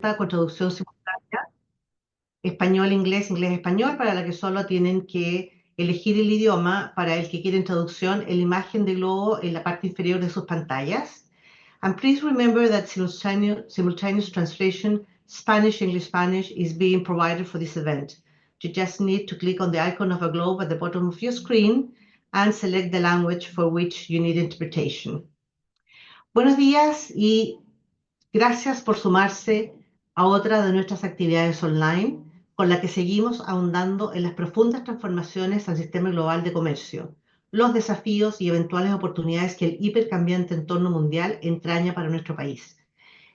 cuenta con traducción simultánea, español-inglés, inglés-español, para la que solo tienen que elegir el idioma. Para el que quieren traducción, en la imagen de globo en la parte inferior de sus pantallas. And please remember that simultaneous translation, Spanish, English, Spanish, is being provided for this event. You just need to click on the icon of a globe at the bottom of your screen and select the language for which you need interpretation. Buenos días y gracias por sumarse a otra de nuestras actividades online con la que seguimos ahondando en las profundas transformaciones al sistema global de comercio, los desafíos y eventuales oportunidades que el hipercambiante entorno mundial entraña para nuestro país.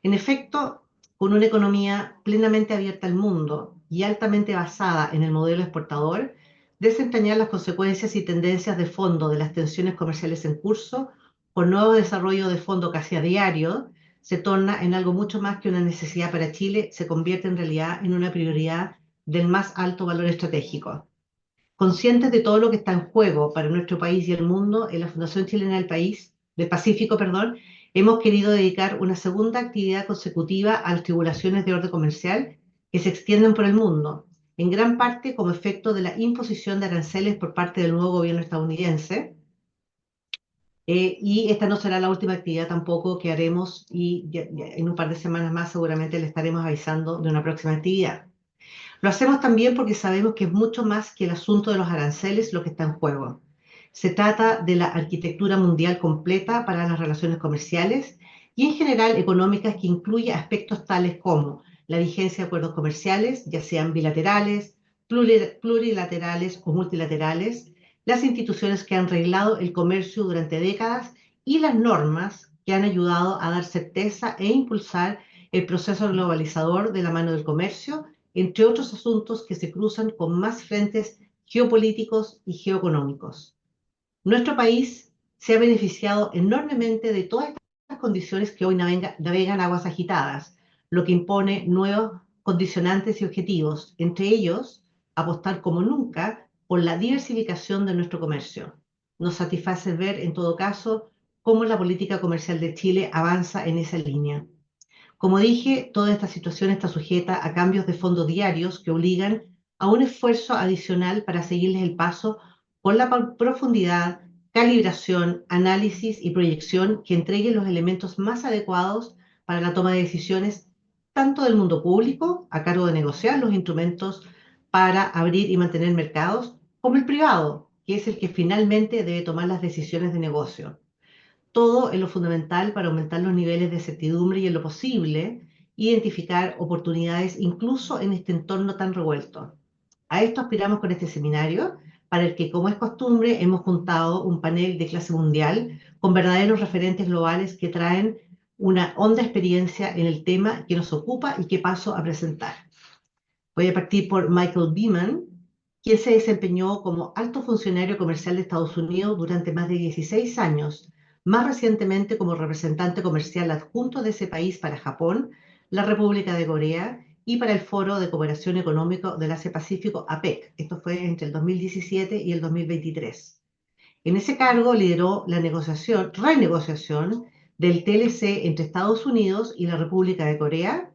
En efecto, con una economía plenamente abierta al mundo y altamente basada en el modelo exportador, desentrañar las consecuencias y tendencias de fondo de las tensiones comerciales en curso, con nuevo desarrollo de fondo casi a diario, se torna en algo mucho más que una necesidad para Chile, se convierte en realidad en una prioridad del más alto valor estratégico. Conscientes de todo lo que está en juego para nuestro país y el mundo, en la Fundación Chilena del Pacífico, hemos querido dedicar una segunda actividad consecutiva a las tribulaciones de orden comercial que se extienden por el mundo, en gran parte como efecto de la imposición de aranceles por parte del nuevo gobierno estadounidense. Y esta no será la última actividad tampoco que haremos, y en un par de semanas más seguramente le estaremos avisando de una próxima actividad. Lo hacemos también porque sabemos que es mucho más que el asunto de los aranceles lo que está en juego. Se trata de la arquitectura mundial completa para las relaciones comerciales y en general económicas, que incluye aspectos tales como la vigencia de acuerdos comerciales, ya sean bilaterales, plurilaterales o multilaterales, las instituciones que han reglado el comercio durante décadas y las normas que han ayudado a dar certeza e impulsar el proceso globalizador de la mano del comercio, entre otros asuntos que se cruzan con más frentes geopolíticos y geoeconómicos. Nuestro país se ha beneficiado enormemente de todas estas condiciones que hoy navegan aguas agitadas, lo que impone nuevos condicionantes y objetivos, entre ellos apostar como nunca por la diversificación de nuestro comercio. Nos satisface ver, en todo caso, cómo la política comercial de Chile avanza en esa línea. Como dije, toda esta situación está sujeta a cambios de fondo diarios que obligan a un esfuerzo adicional para seguirles el paso con la profundidad, calibración, análisis y proyección que entreguen los elementos más adecuados para la toma de decisiones, tanto del mundo público, a cargo de negociar los instrumentos para abrir y mantener mercados, como el privado, que es el que finalmente debe tomar las decisiones de negocio. Todo en lo fundamental para aumentar los niveles de certidumbre y, en lo posible, identificar oportunidades incluso en este entorno tan revuelto. A esto aspiramos con este seminario, para el que, como es costumbre, hemos juntado un panel de clase mundial con verdaderos referentes globales que traen una honda experiencia en el tema que nos ocupa y que paso a presentar. Voy a partir por Michael Beaman, quien se desempeñó como alto funcionario comercial de Estados Unidos durante más de 16 años, más recientemente como representante comercial adjunto de ese país para Japón, la República de Corea y para el Foro de Cooperación Económico del Asia-Pacífico, APEC. Esto fue entre el 2017 y el 2023. En ese cargo lideró la renegociación del TLC entre Estados Unidos y la República de Corea,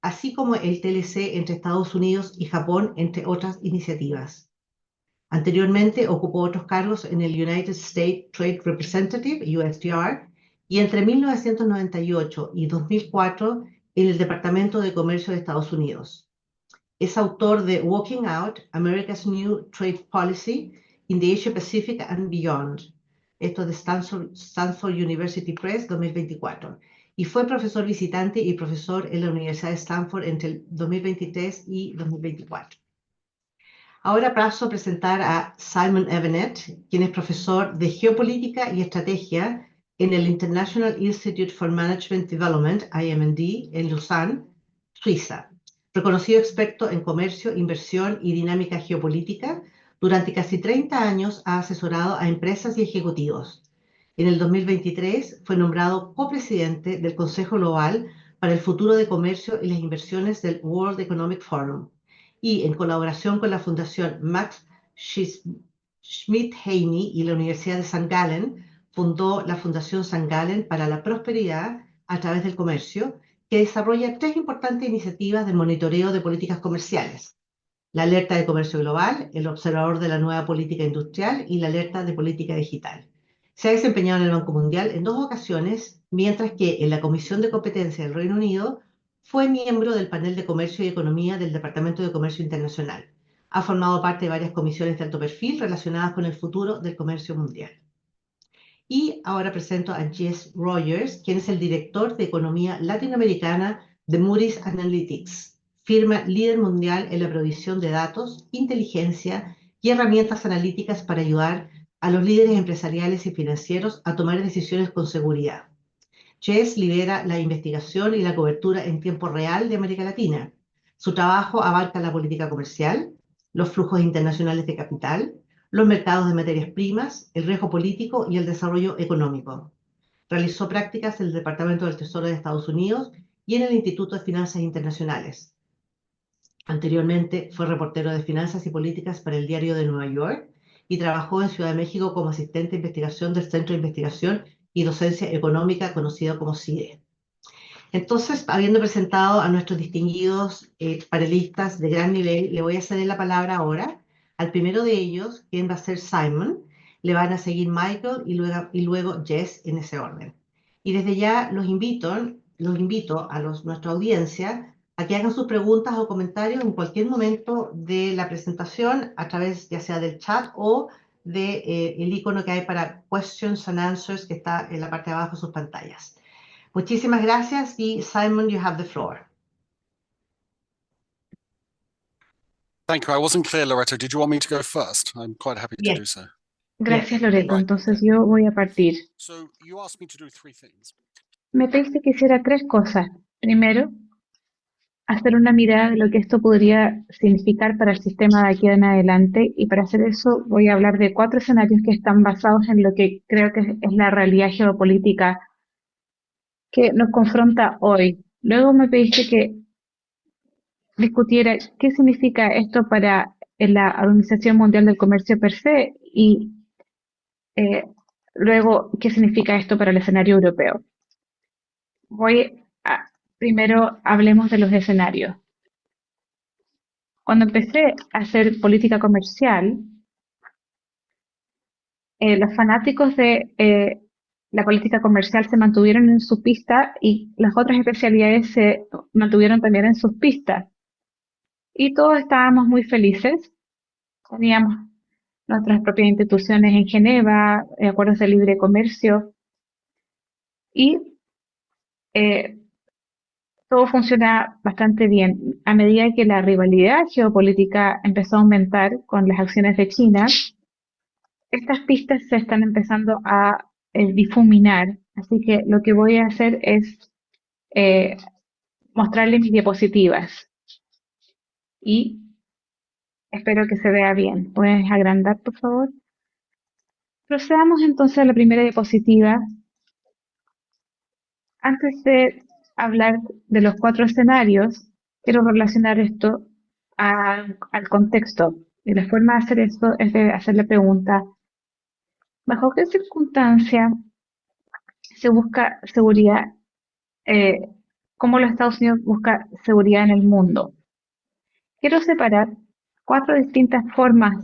así como el TLC entre Estados Unidos y Japón, entre otras iniciativas. Anteriormente ocupó otros cargos en el United States Trade Representative, USTR, y entre 1998 y 2004 en el Departamento de Comercio de Estados Unidos. Es autor de Walking Out, America's New Trade Policy in the Asia Pacific and Beyond. Esto es de Stanford University Press, 2024. Y fue profesor visitante y profesor en la Universidad de Stanford entre el 2023 y 2024. Ahora paso a presentar a Simon Evenet, quien es profesor de Geopolítica y Estrategia en el International Institute for Management Development, IMD, en Lausanne, Suiza. Reconocido experto en comercio, inversión y dinámica geopolítica, durante casi 30 años ha asesorado a empresas y ejecutivos. En el 2023 fue nombrado copresidente del Consejo Global para el Futuro de Comercio y las Inversiones del World Economic Forum, y en colaboración con la Fundación Max Schmidt-Haney y la Universidad de St. Gallen, fundó la Fundación St. Gallen para la Prosperidad a través del Comercio, que desarrolla tres importantes iniciativas de monitoreo de políticas comerciales: la alerta de comercio global, el observador de la nueva política industrial y la alerta de política digital. Se ha desempeñado en el Banco Mundial en 2 ocasiones, mientras que en la Comisión de Competencia del Reino Unido fue miembro del panel de Comercio y Economía del Departamento de Comercio Internacional. Ha formado parte de varias comisiones de alto perfil relacionadas con el futuro del comercio mundial. Y ahora presento a Jess Rogers, quien es el director de Economía Latinoamericana de Moody's Analytics, firma líder mundial en la provisión de datos, inteligencia y herramientas analíticas para ayudar a los líderes empresariales y financieros a tomar decisiones con seguridad. Jess lidera la investigación y la cobertura en tiempo real de América Latina. Su trabajo abarca la política comercial, los flujos internacionales de capital, los mercados de materias primas, el riesgo político y el desarrollo económico. Realizó prácticas en el Departamento del Tesoro de Estados Unidos y en el Instituto de Finanzas Internacionales. Anteriormente fue reportero de finanzas y políticas para el Diario de Nueva York y trabajó en Ciudad de México como asistente de investigación del Centro de Investigación y Docencia Económica, conocido como CIDE. Entonces, habiendo presentado a nuestros distinguidos panelistas de gran nivel, le voy a ceder la palabra ahora al primero de ellos, quien va a ser Simon. Le van a seguir Michael y luego Jess en ese orden. Y desde ya los invito a nuestra audiencia a que hagan sus preguntas o comentarios en cualquier momento de la presentación a través ya sea del chat o del icono que hay para Questions and Answers que está en la parte de abajo de sus pantallas. Muchísimas gracias y Simon, you have the floor. Thank you. I wasn't clear, Loreto. Did you want me to go first? I'm quite happy to do so. Gracias, Loreto. Entonces yo voy a partir. So you asked me to do three things. Me pediste que hiciera tres cosas. Primero, hacer una mirada de lo que esto podría significar para el sistema de aquí en adelante, y para hacer eso voy a hablar de 4 escenarios que están basados en lo que creo que es la realidad geopolítica que nos confronta hoy. Luego me pediste que discutiera qué significa esto para la Organización Mundial del Comercio per se y eh, luego qué significa esto para el escenario europeo. Primero hablemos de los escenarios. Cuando empecé a hacer política comercial, los fanáticos de la política comercial se mantuvieron en su pista y las otras especialidades se mantuvieron también en sus pistas. Y todos estábamos muy felices. Teníamos nuestras propias instituciones en Geneva, acuerdos de libre comercio, y todo funciona bastante bien. A medida que la rivalidad geopolítica empezó a aumentar con las acciones de China, estas pistas se están empezando a difuminar. Así que lo que voy a hacer es mostrarles mis diapositivas. Y espero que se vea bien. ¿Puedes agrandar, por favor? Procedamos entonces a la primera diapositiva. Antes de hablar de los 4 escenarios, quiero relacionar esto al contexto. Y la forma de hacer esto es de hacer la pregunta: ¿bajo qué circunstancia se busca seguridad? ¿Cómo los Estados Unidos busca seguridad en el mundo? Quiero separar 4 distintas formas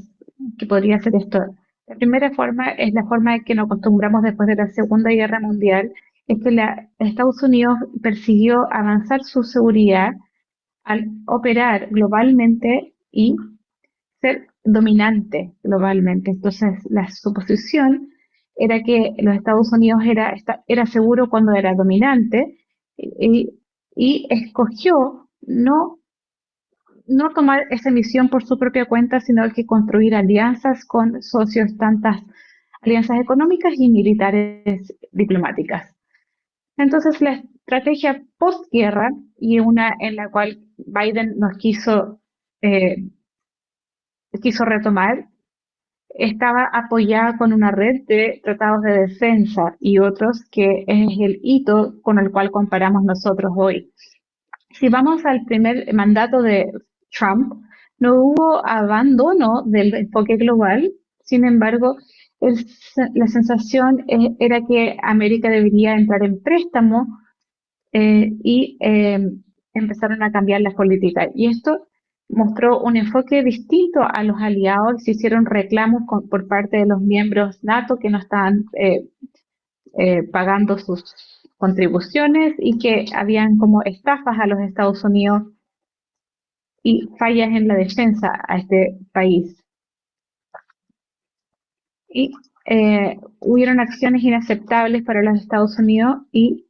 que podría ser esto. La primera forma es la forma que nos acostumbramos después de la Segunda Guerra Mundial, es que Estados Unidos persiguió avanzar su seguridad al operar globalmente y ser dominante globalmente. Entonces, la suposición era que los Estados Unidos era seguro cuando era dominante y escogió no tomar esa misión por su propia cuenta, sino que construir alianzas con socios, tantas alianzas económicas y militares diplomáticas. Entonces, la estrategia postguerra, y una en la cual Biden nos quiso retomar, estaba apoyada con una red de tratados de defensa y otros que es el hito con el cual comparamos nosotros hoy. Si vamos al primer mandato de Trump, no hubo abandono del enfoque global. Sin embargo, la sensación era que América debería entrar en préstamo y empezaron a cambiar las políticas. Y esto mostró un enfoque distinto a los aliados, se hicieron reclamos por parte de los miembros NATO que no estaban pagando sus contribuciones y que habían como estafas a los Estados Unidos y fallas en la defensa a este país. Y hubieron acciones inaceptables para los Estados Unidos y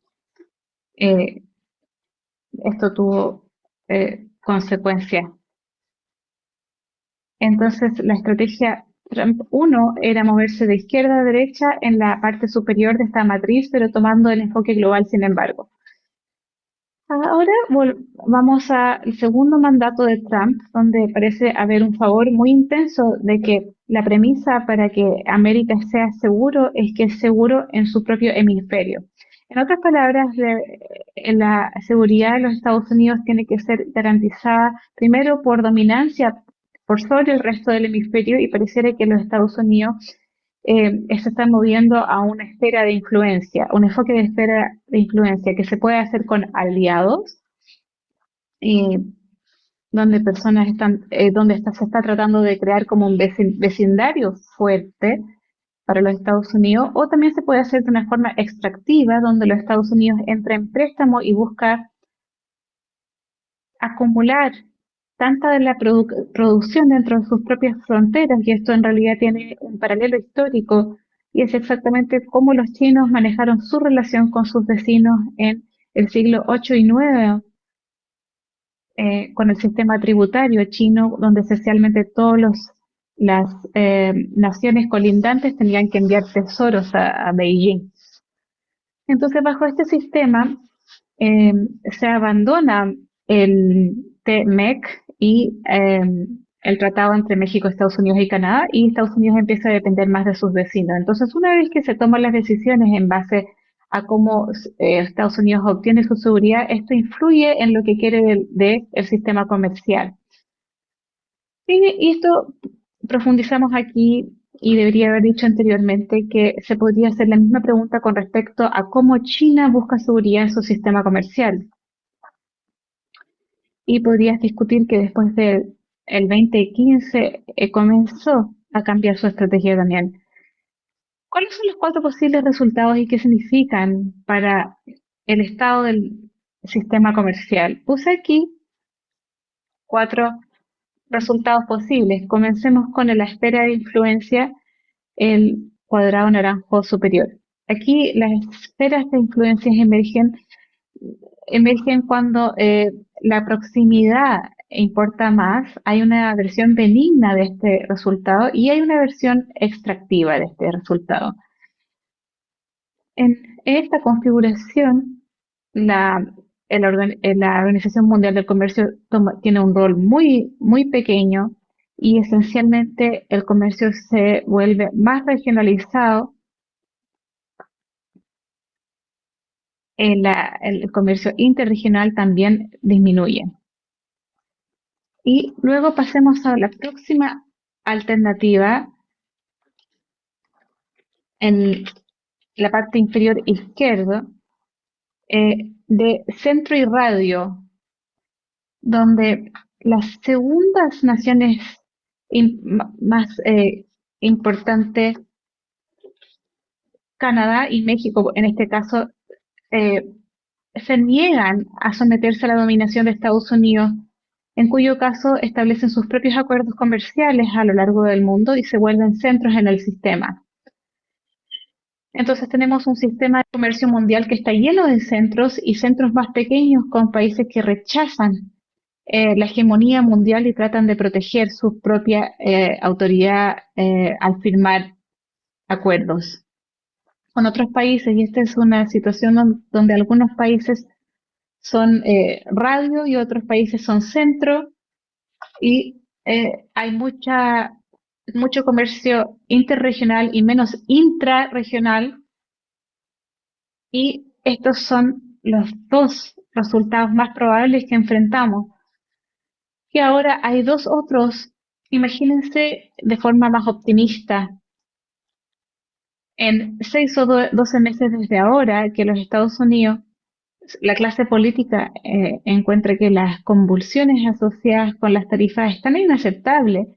esto tuvo consecuencias. Entonces, la estrategia Trump 1 era moverse de izquierda a derecha en la parte superior de esta matriz, pero tomando el enfoque global, sin embargo. Ahora vamos al segundo mandato de Trump, donde parece haber un favor muy intenso de que la premisa para que América sea seguro es que es seguro en su propio hemisferio. En otras palabras, la seguridad de los Estados Unidos tiene que ser garantizada primero por dominancia por sobre el resto del hemisferio y pareciera que los Estados Unidos se está moviendo a una esfera de influencia, un enfoque de esfera de influencia que se puede hacer con aliados, eh, donde personas están, se está tratando de crear como un vecindario fuerte para los Estados Unidos, o también se puede hacer de una forma extractiva, donde los Estados Unidos entra en préstamo y busca acumular tanta de la producción dentro de sus propias fronteras, y esto en realidad tiene un paralelo histórico, y es exactamente cómo los chinos manejaron su relación con sus vecinos en el siglo 8 y 9, con el sistema tributario chino, donde esencialmente todas las naciones colindantes tenían que enviar tesoros a Beijing. Entonces, bajo este sistema, se abandona el TMEC y el tratado entre México, Estados Unidos y Canadá, y Estados Unidos empieza a depender más de sus vecinos. Entonces, una vez que se toman las decisiones en base a cómo Estados Unidos obtiene su seguridad, esto influye en lo que quiere el sistema comercial. Y esto profundizamos aquí y debería haber dicho anteriormente que se podría hacer la misma pregunta con respecto a cómo China busca seguridad en su sistema comercial. Y podrías discutir que después del 2015 comenzó a cambiar su estrategia también. ¿Cuáles son los 4 posibles resultados y qué significan para el estado del sistema comercial? Puse aquí 4 resultados posibles. Comencemos con la esfera de influencia, el cuadrado naranjo superior. Aquí las esferas de influencia emergen cuando la proximidad importa más, hay una versión benigna de este resultado y hay una versión extractiva de este resultado. En esta configuración, la Organización Mundial del Comercio tiene un rol muy, muy pequeño y esencialmente el comercio se vuelve más regionalizado. El comercio interregional también disminuye. Y luego pasemos a la próxima alternativa en la parte inferior izquierda, de centro y radio, donde las segundas naciones más importantes, Canadá y México en este caso, se niegan a someterse a la dominación de Estados Unidos, en cuyo caso establecen sus propios acuerdos comerciales a lo largo del mundo y se vuelven centros en el sistema. Entonces tenemos un sistema de comercio mundial que está lleno de centros y centros más pequeños con países que rechazan la hegemonía mundial y tratan de proteger su propia autoridad al firmar acuerdos con otros países. Y esta es una situación donde algunos países son radio y otros países son centro, y hay mucho comercio interregional y menos intrarregional, y estos son los 2 resultados más probables que enfrentamos. Y ahora hay 2 otros. Imagínense de forma más optimista, en 6 o 12 meses desde ahora, que los Estados Unidos la clase política encuentra que las convulsiones asociadas con las tarifas es tan inaceptable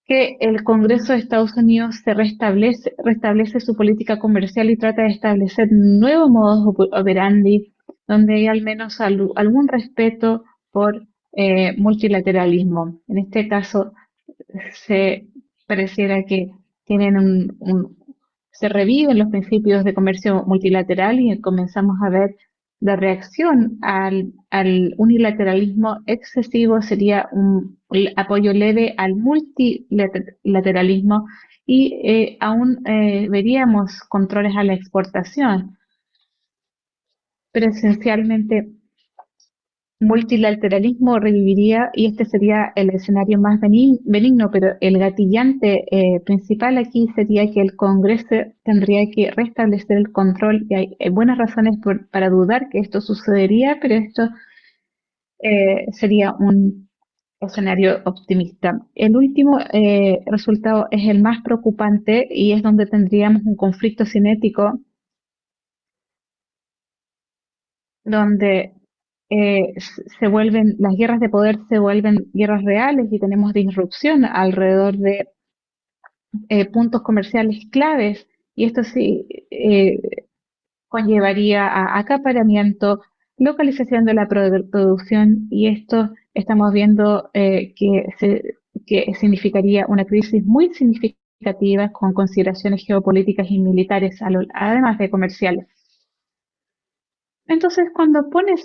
que el Congreso de Estados Unidos restablece su política comercial y trata de establecer nuevos modos operandi donde hay al menos algún respeto por multilateralismo. En este caso, se pareciera que tienen se reviven los principios de comercio multilateral y comenzamos a ver la reacción al unilateralismo excesivo sería el apoyo leve al multilateralismo y aún veríamos controles a la exportación, pero esencialmente multilateralismo reviviría y este sería el escenario más benigno, pero el gatillante principal aquí sería que el Congreso tendría que restablecer el control y hay buenas razones para dudar que esto sucedería, pero esto sería un escenario optimista. El último resultado es el más preocupante y es donde tendríamos un conflicto cinético donde las guerras de poder se vuelven guerras reales y tenemos disrupción alrededor de puntos comerciales claves y esto sí conllevaría a acaparamiento, localización de la producción y esto estamos viendo que significaría una crisis muy significativa con consideraciones geopolíticas y militares, además de comerciales. Entonces, cuando pones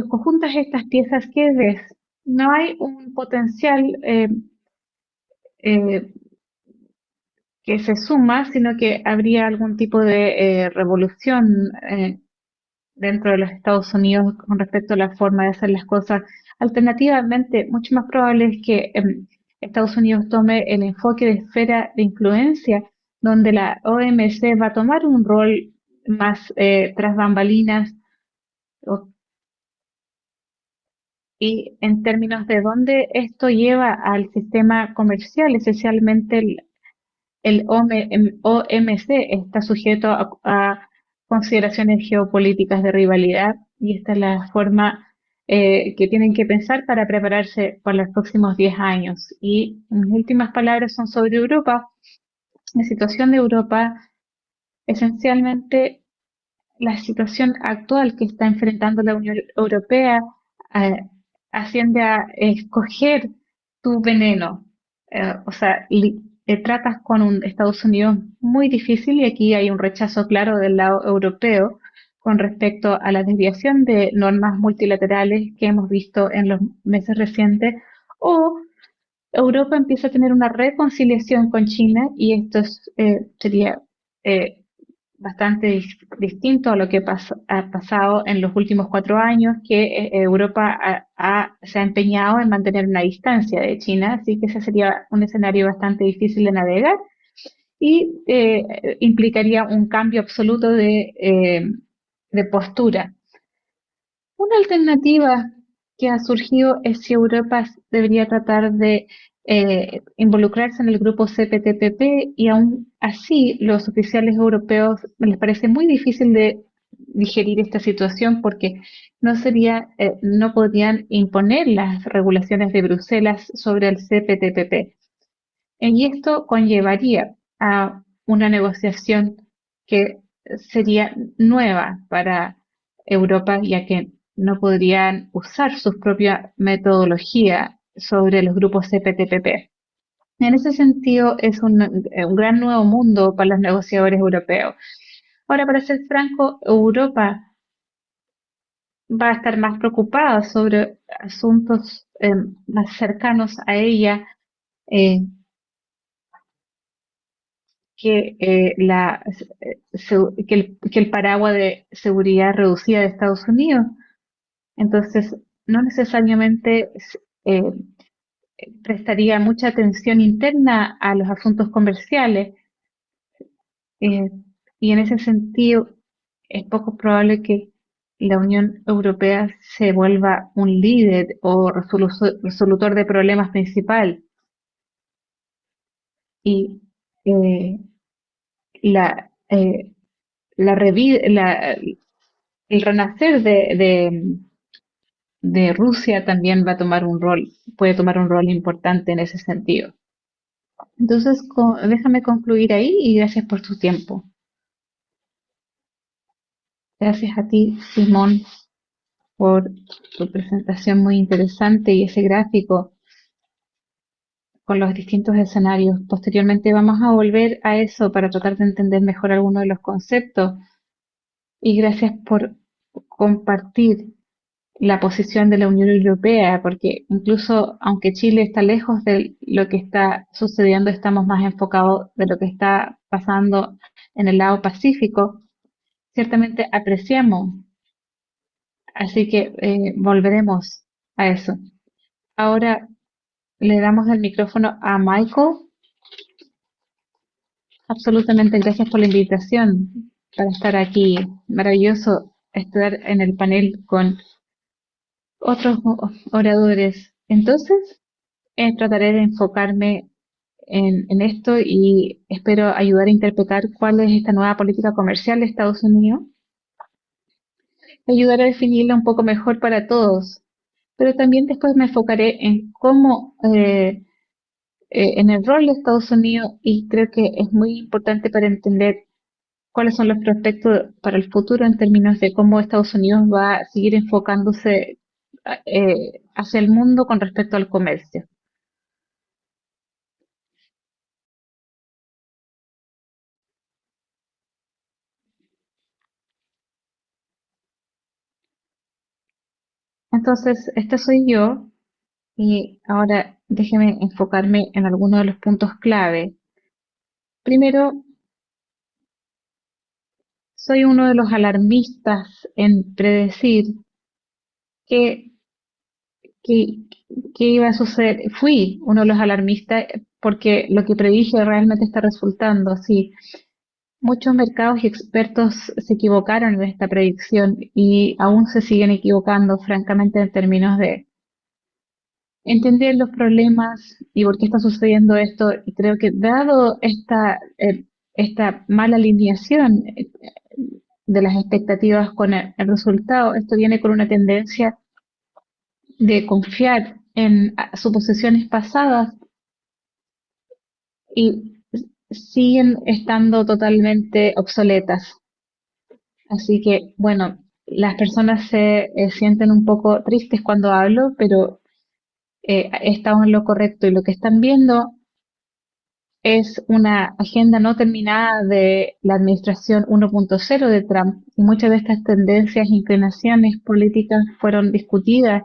conjuntas estas piezas, ¿qué ves? No hay un potencial eh, que se suma, sino que habría algún tipo de revolución dentro de los Estados Unidos con respecto a la forma de hacer las cosas. Alternativamente, mucho más probable es que Estados Unidos tome el enfoque de esfera de influencia, donde la OMC va a tomar un rol más tras bambalinas o y en términos de dónde esto lleva al sistema comercial, esencialmente el OMC está sujeto a consideraciones geopolíticas de rivalidad y esta es la forma que tienen que pensar para prepararse para los próximos 10 años. Y mis últimas palabras son sobre Europa. La situación de Europa, esencialmente la situación actual que está enfrentando la Unión Europea eh, asciende a escoger tu veneno. O sea, tratas con un Estados Unidos muy difícil y aquí hay un rechazo claro del lado europeo con respecto a la desviación de normas multilaterales que hemos visto en los meses recientes o Europa empieza a tener una reconciliación con China y esto sería eh, bastante distinto a lo que ha pasado en los últimos 4 años, que Europa se ha empeñado en mantener una distancia de China, así que ese sería un escenario bastante difícil de navegar y implicaría un cambio absoluto de postura. Una alternativa que ha surgido es si Europa debería tratar de involucrarse en el grupo CPTPP y aún así los oficiales europeos les parece muy difícil de digerir esta situación porque no podrían imponer las regulaciones de Bruselas sobre el CPTPP. Y esto conllevaría a una negociación que sería nueva para Europa, ya que no podrían usar su propia metodología sobre los grupos CPTPP. En ese sentido, es un gran nuevo mundo para los negociadores europeos. Ahora, para ser franco, Europa va a estar más preocupada sobre asuntos más cercanos a ella, eh, que, que el paraguas de seguridad reducida de Estados Unidos. Entonces, no necesariamente eh, prestaría mucha atención interna a los asuntos comerciales eh, y en ese sentido es poco probable que la Unión Europea se vuelva un líder o resolutor de problemas principal y eh, la, eh, la, el renacer de Rusia también va a tomar un rol, puede tomar un rol importante en ese sentido. Entonces, déjame concluir ahí y gracias por tu tiempo. Gracias a ti, Simón, por tu presentación muy interesante y ese gráfico con los distintos escenarios. Posteriormente vamos a volver a eso para tratar de entender mejor algunos de los conceptos y gracias por compartir la posición de la Unión Europea, porque incluso aunque Chile está lejos de lo que está sucediendo, estamos más enfocados de lo que está pasando en el lado Pacífico, ciertamente apreciamos, así que volveremos a eso. Ahora le damos el micrófono a Michael. Absolutamente, gracias por la invitación para estar aquí. Maravilloso estar en el panel con otros oradores. Entonces, trataré de enfocarme en esto y espero ayudar a interpretar cuál es esta nueva política comercial de Estados Unidos, ayudar a definirla un poco mejor para todos, pero también después me enfocaré en cómo, en el rol de Estados Unidos y creo que es muy importante para entender cuáles son los prospectos para el futuro en términos de cómo Estados Unidos va a seguir enfocándose hacia el mundo con respecto al comercio. Entonces, este soy yo y ahora déjeme enfocarme en algunos de los puntos clave. Primero, soy uno de los alarmistas en predecir que, que, que iba a suceder. Fui uno de los alarmistas porque lo que predije realmente está resultando. Sí, muchos mercados y expertos se equivocaron en esta predicción y aún se siguen equivocando, francamente, en términos de entender los problemas y por qué está sucediendo esto. Y creo que dado esta mala alineación de las expectativas con el resultado, esto viene con una tendencia de confiar en suposiciones pasadas y siguen estando totalmente obsoletas. Así que, bueno, las personas se sienten un poco tristes cuando hablo, pero he estado en lo correcto y lo que están viendo es una agenda no terminada de la administración 1.0 de Trump y muchas de estas tendencias e inclinaciones políticas fueron discutidas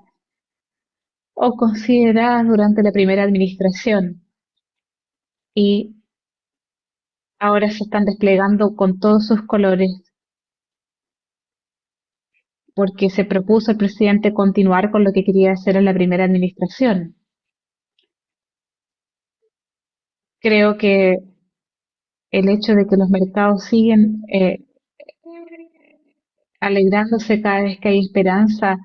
o consideradas durante la primera administración y ahora se están desplegando con todos sus colores porque se propuso el presidente continuar con lo que quería hacer en la primera administración. Creo que el hecho de que los mercados siguen alegrándose cada vez que hay esperanza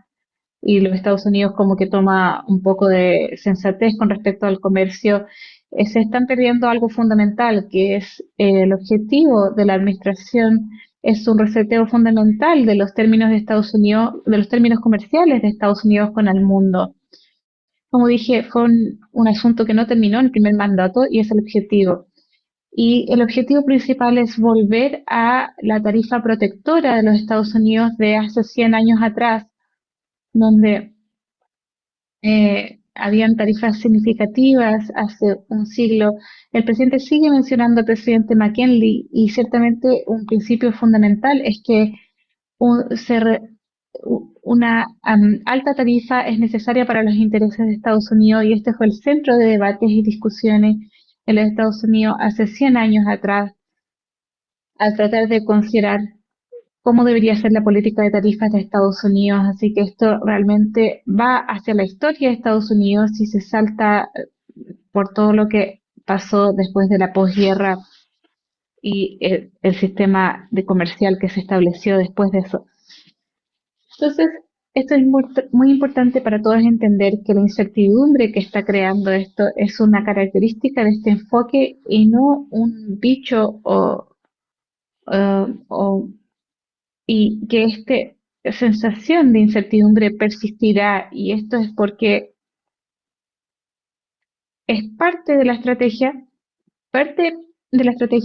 y los Estados Unidos como que toma un poco de sensatez con respecto al comercio, se están perdiendo algo fundamental, que es el objetivo de la administración es un reseteo fundamental de los términos de Estados Unidos, de los términos comerciales de Estados Unidos con el mundo. Como dije, fue un asunto que no terminó en el primer mandato y es el objetivo. Y el objetivo principal es volver a la tarifa protectora de los Estados Unidos de hace 100 años atrás, donde habían tarifas significativas hace un siglo. El presidente sigue mencionando al presidente McKinley y ciertamente un principio fundamental es que una alta tarifa es necesaria para los intereses de Estados Unidos y este fue el centro de debates y discusiones en los Estados Unidos hace 100 años atrás al tratar de considerar cómo debería ser la política de tarifas de Estados Unidos. Así que esto realmente va hacia la historia de Estados Unidos y se salta por todo lo que pasó después de la posguerra y el sistema de comercial que se estableció después de eso. Entonces, esto es muy importante para todos entender que la incertidumbre que está creando esto es una característica de este enfoque y no un bicho y que este sensación de incertidumbre persistirá, y esto es porque es parte de la estrategia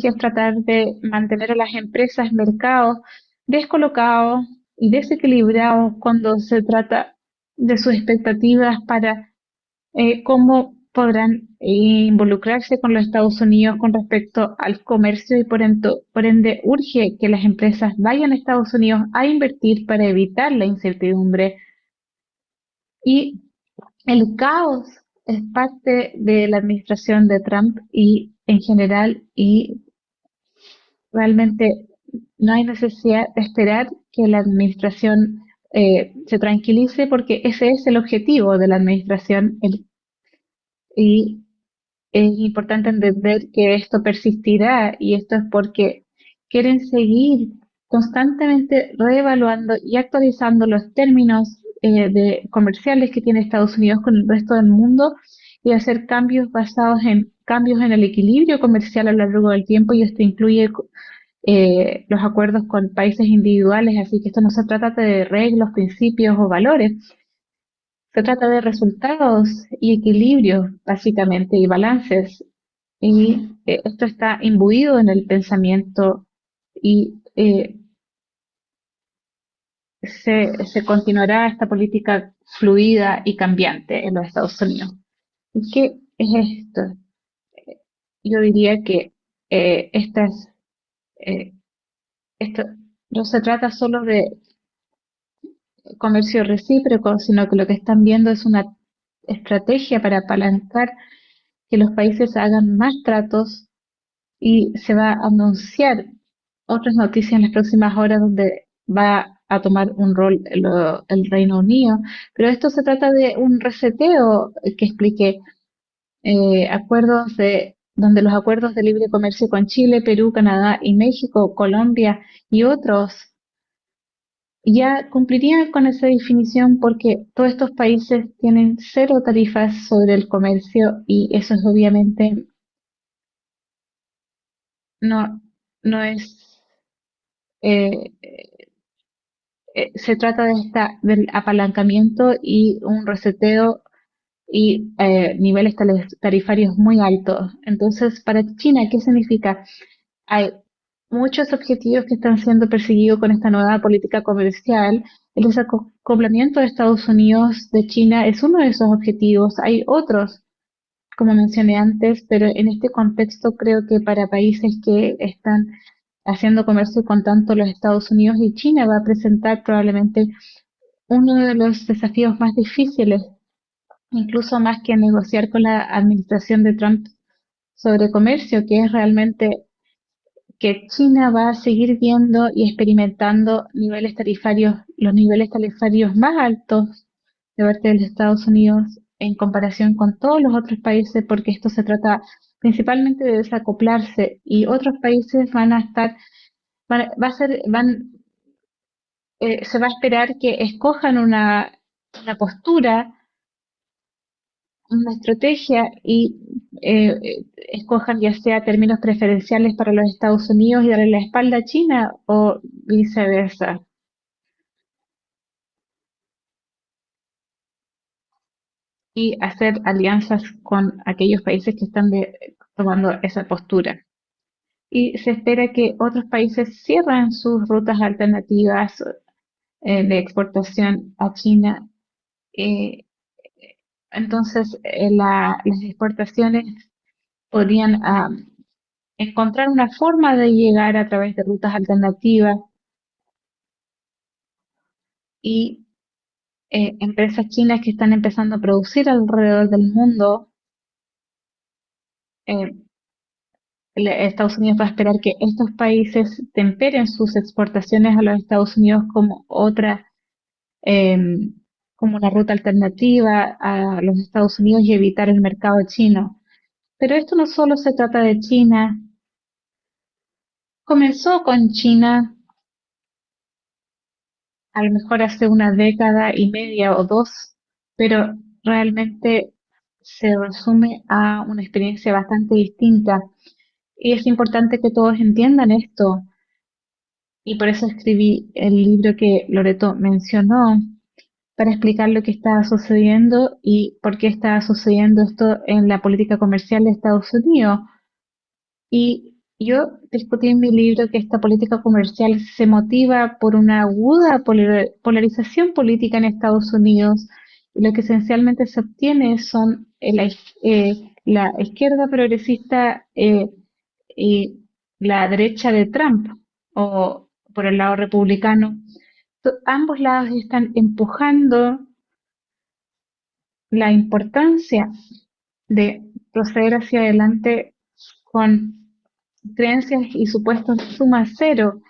es tratar de mantener a las empresas, mercados descolocados y desequilibrados cuando se trata de sus expectativas para cómo podrán involucrarse con los Estados Unidos con respecto al comercio, y por ende urge que las empresas vayan a Estados Unidos a invertir para evitar la incertidumbre. Y el caos es parte de la administración de Trump y en general, y realmente no hay necesidad de esperar que la administración se tranquilice, porque ese es el objetivo de la administración, y es importante entender que esto persistirá, y esto es porque quieren seguir constantemente reevaluando y actualizando los términos comerciales que tiene Estados Unidos con el resto del mundo, y hacer cambios basados en cambios en el equilibrio comercial a lo largo del tiempo, y esto incluye los acuerdos con países individuales, así que esto no se trata de reglas, principios o valores, se trata de resultados y equilibrios, básicamente, y balances. Y esto está imbuido en el pensamiento, y se continuará esta política fluida y cambiante en los Estados Unidos. ¿Y qué es esto? Yo diría que estas, eh, esto no se trata solo de comercio recíproco, sino que lo que están viendo es una estrategia para apalancar que los países hagan más tratos, y se va a anunciar otras noticias en las próximas horas donde va a tomar un rol el Reino Unido. Pero esto se trata de un reseteo que expliqué, acuerdos donde los acuerdos de libre comercio con Chile, Perú, Canadá y México, Colombia y otros ya cumplirían con esa definición, porque todos estos países tienen cero tarifas sobre el comercio, y eso es obviamente no, no es, eh, se trata del apalancamiento y un reseteo y niveles tarifarios muy altos. Entonces, para China, ¿qué significa? Hay muchos objetivos que están siendo perseguidos con esta nueva política comercial. El desacoplamiento de Estados Unidos de China es uno de esos objetivos. Hay otros, como mencioné antes, pero en este contexto creo que para países que están haciendo comercio con tanto los Estados Unidos y China, va a presentar probablemente uno de los desafíos más difíciles, incluso más que negociar con la administración de Trump sobre comercio, que es realmente que China va a seguir viendo y experimentando los niveles tarifarios más altos de parte de los Estados Unidos en comparación con todos los otros países, porque esto se trata principalmente de desacoplarse, y otros países van a estar, va a ser, se va a esperar que escojan una postura, una estrategia, y escojan ya sea términos preferenciales para los Estados Unidos y darle la espalda a China, o viceversa. Y hacer alianzas con aquellos países que están tomando esa postura. Y se espera que otros países cierren sus rutas alternativas de exportación a China. Eh, entonces, las exportaciones podrían encontrar una forma de llegar a través de rutas alternativas, y empresas chinas que están empezando a producir alrededor del mundo, eh, Estados Unidos va a esperar que estos países temperen sus exportaciones a los Estados Unidos como em, como una ruta alternativa a los Estados Unidos, y evitar el mercado chino. Pero esto no solo se trata de China. Comenzó con China a lo mejor hace una década y media o dos, pero realmente se resume a una experiencia bastante distinta. Y es importante que todos entiendan esto. y por eso escribí el libro que Loreto mencionó, para explicar lo que estaba sucediendo y por qué estaba sucediendo esto en la política comercial de Estados Unidos. Y yo discutí en mi libro que esta política comercial se motiva por una aguda polarización política en Estados Unidos, y lo que esencialmente se obtiene son la izquierda progresista y la derecha de Trump, o por el lado republicano. Ambos lados están empujando la importancia de proceder hacia adelante con creencias y supuestos suma cero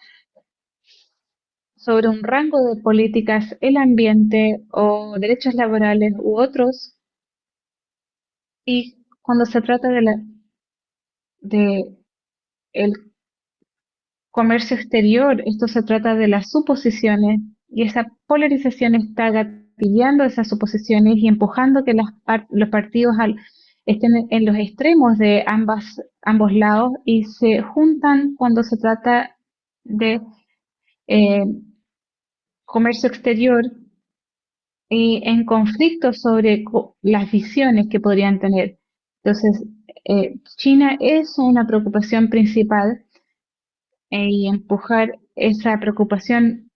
sobre un rango de políticas, el ambiente o derechos laborales u otros, y cuando se trata de el comercio exterior, esto se trata de las suposiciones, y esa polarización está gatillando esas suposiciones y empujando que los partidos estén en los extremos de ambos lados y se juntan cuando se trata de eh, comercio exterior y en conflicto sobre las visiones que podrían tener. Entonces, China es una preocupación principal, y empujar esa preocupación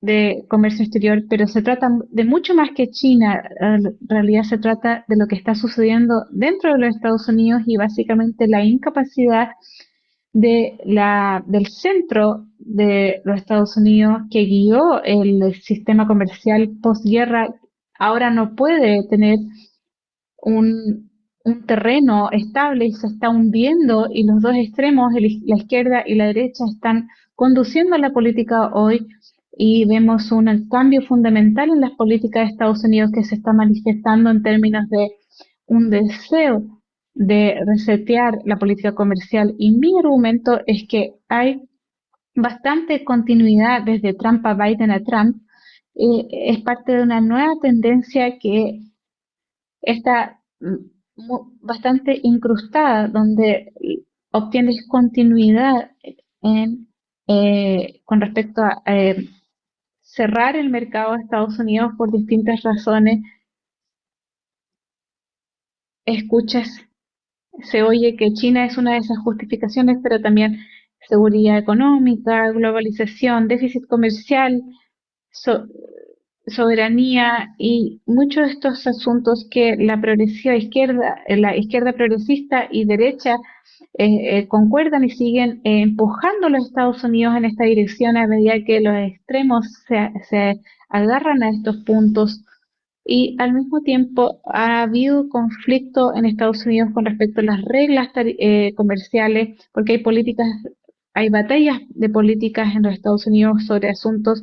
de comercio exterior, pero se trata de mucho más que China. En realidad se trata de lo que está sucediendo dentro de los Estados Unidos y básicamente la incapacidad del centro de los Estados Unidos que guió el sistema comercial postguerra. Ahora no puede tener un, un terreno estable y se está hundiendo, y los dos extremos, la izquierda y la derecha, están conduciendo la política hoy, y vemos un cambio fundamental en las políticas de Estados Unidos que se está manifestando en términos de un deseo de resetear la política comercial. Y mi argumento es que hay bastante continuidad desde Trump a Biden a Trump. Es parte de una nueva tendencia que está bastante incrustada, donde obtienes continuidad con respecto a cerrar el mercado de Estados Unidos por distintas razones. Escuchas, se oye que China es una de esas justificaciones, pero también seguridad económica, globalización, déficit comercial, so- soberanía y muchos de estos asuntos que la progresiva izquierda, la izquierda progresista y derecha concuerdan y siguen empujando a los Estados Unidos en esta dirección a medida que los extremos se agarran a estos puntos. Y al mismo tiempo ha habido conflicto en Estados Unidos con respecto a las reglas comerciales, porque hay batallas de políticas en los Estados Unidos sobre asuntos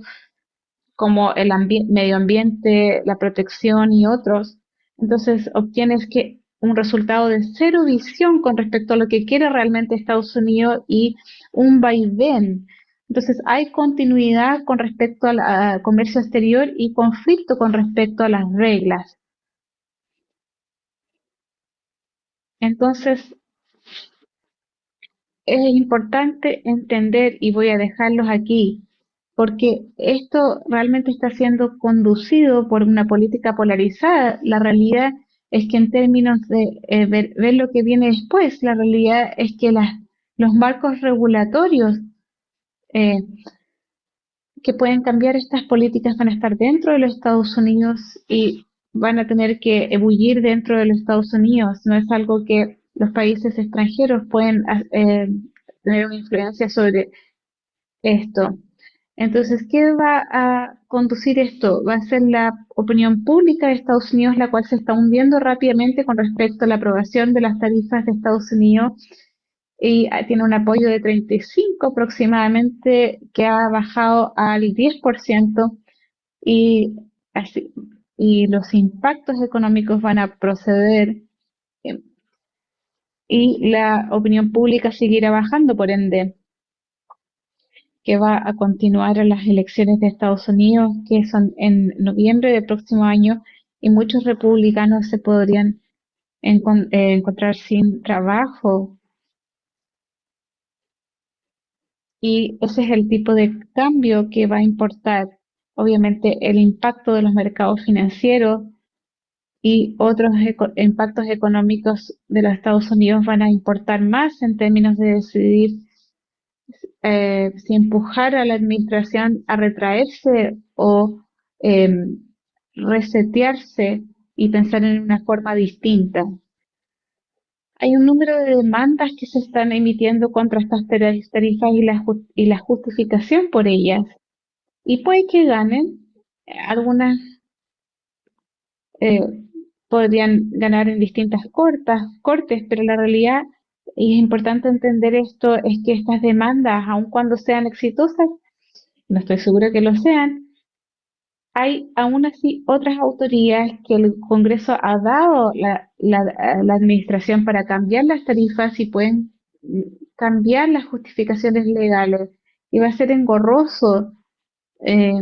como el medio ambiente, la protección y otros. Entonces obtienes que un resultado de cero visión con respecto a lo que quiere realmente Estados Unidos y un vaivén. Entonces hay continuidad con respecto al comercio exterior y conflicto con respecto a las reglas. Entonces es importante entender, y voy a dejarlos aquí, porque esto realmente está siendo conducido por una política polarizada. La realidad es que en términos de ver lo que viene después, la realidad es que los marcos regulatorios eh, que pueden cambiar estas políticas van a estar dentro de los Estados Unidos y van a tener que ebullir dentro de los Estados Unidos. No es algo que los países extranjeros pueden tener una influencia sobre esto. Entonces, ¿qué va a conducir esto? Va a ser la opinión pública de Estados Unidos, la cual se está hundiendo rápidamente con respecto a la aprobación de las tarifas de Estados Unidos, y tiene un apoyo de 35 aproximadamente, que ha bajado al 10%, y, así, y los impactos económicos van a proceder, eh, y la opinión pública seguirá bajando, por ende que va a continuar en las elecciones de Estados Unidos, que son en noviembre del próximo año, y muchos republicanos se podrían encontrar sin trabajo. y ese es el tipo de cambio que va a importar. Obviamente el impacto de los mercados financieros y otros impactos económicos de los Estados Unidos van a importar más en términos de decidir si empujar a la administración a retraerse o resetearse y pensar en una forma distinta. Hay un número de demandas que se están emitiendo contra estas tarifas y la justificación por ellas. Y puede que ganen. Algunas eh, podrían ganar en distintas cortes, pero la realidad, y es importante entender esto, es que estas demandas, aun cuando sean exitosas, no estoy segura que lo sean, hay aún así otras autoridades que el Congreso ha dado la administración para cambiar las tarifas y pueden cambiar las justificaciones legales. Y va a ser engorroso eh,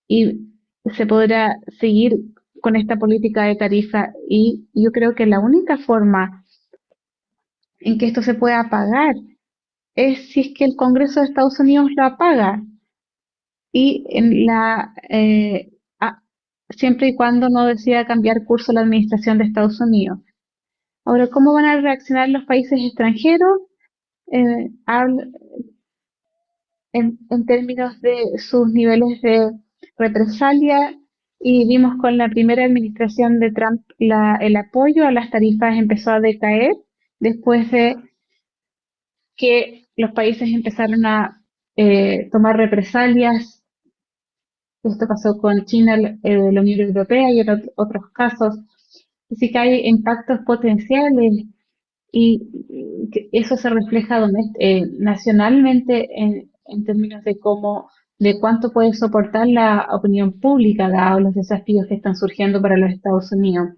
y se podrá seguir con esta política de tarifa. Y yo creo que la única forma en que esto se pueda pagar es si es que el Congreso de Estados Unidos lo apaga y siempre y cuando no decida cambiar curso la administración de Estados Unidos. Ahora, ¿cómo van a reaccionar los países extranjeros? Eh, habl- en términos de sus niveles de represalia, y vimos con la primera administración de Trump el apoyo a las tarifas empezó a decaer después de que los países empezaron a tomar represalias. Esto pasó con China, la Unión Europea y en otros casos. Así que hay impactos potenciales y que eso se refleja nacionalmente en términos de de cuánto puede soportar la opinión pública, dados los desafíos que están surgiendo para los Estados Unidos.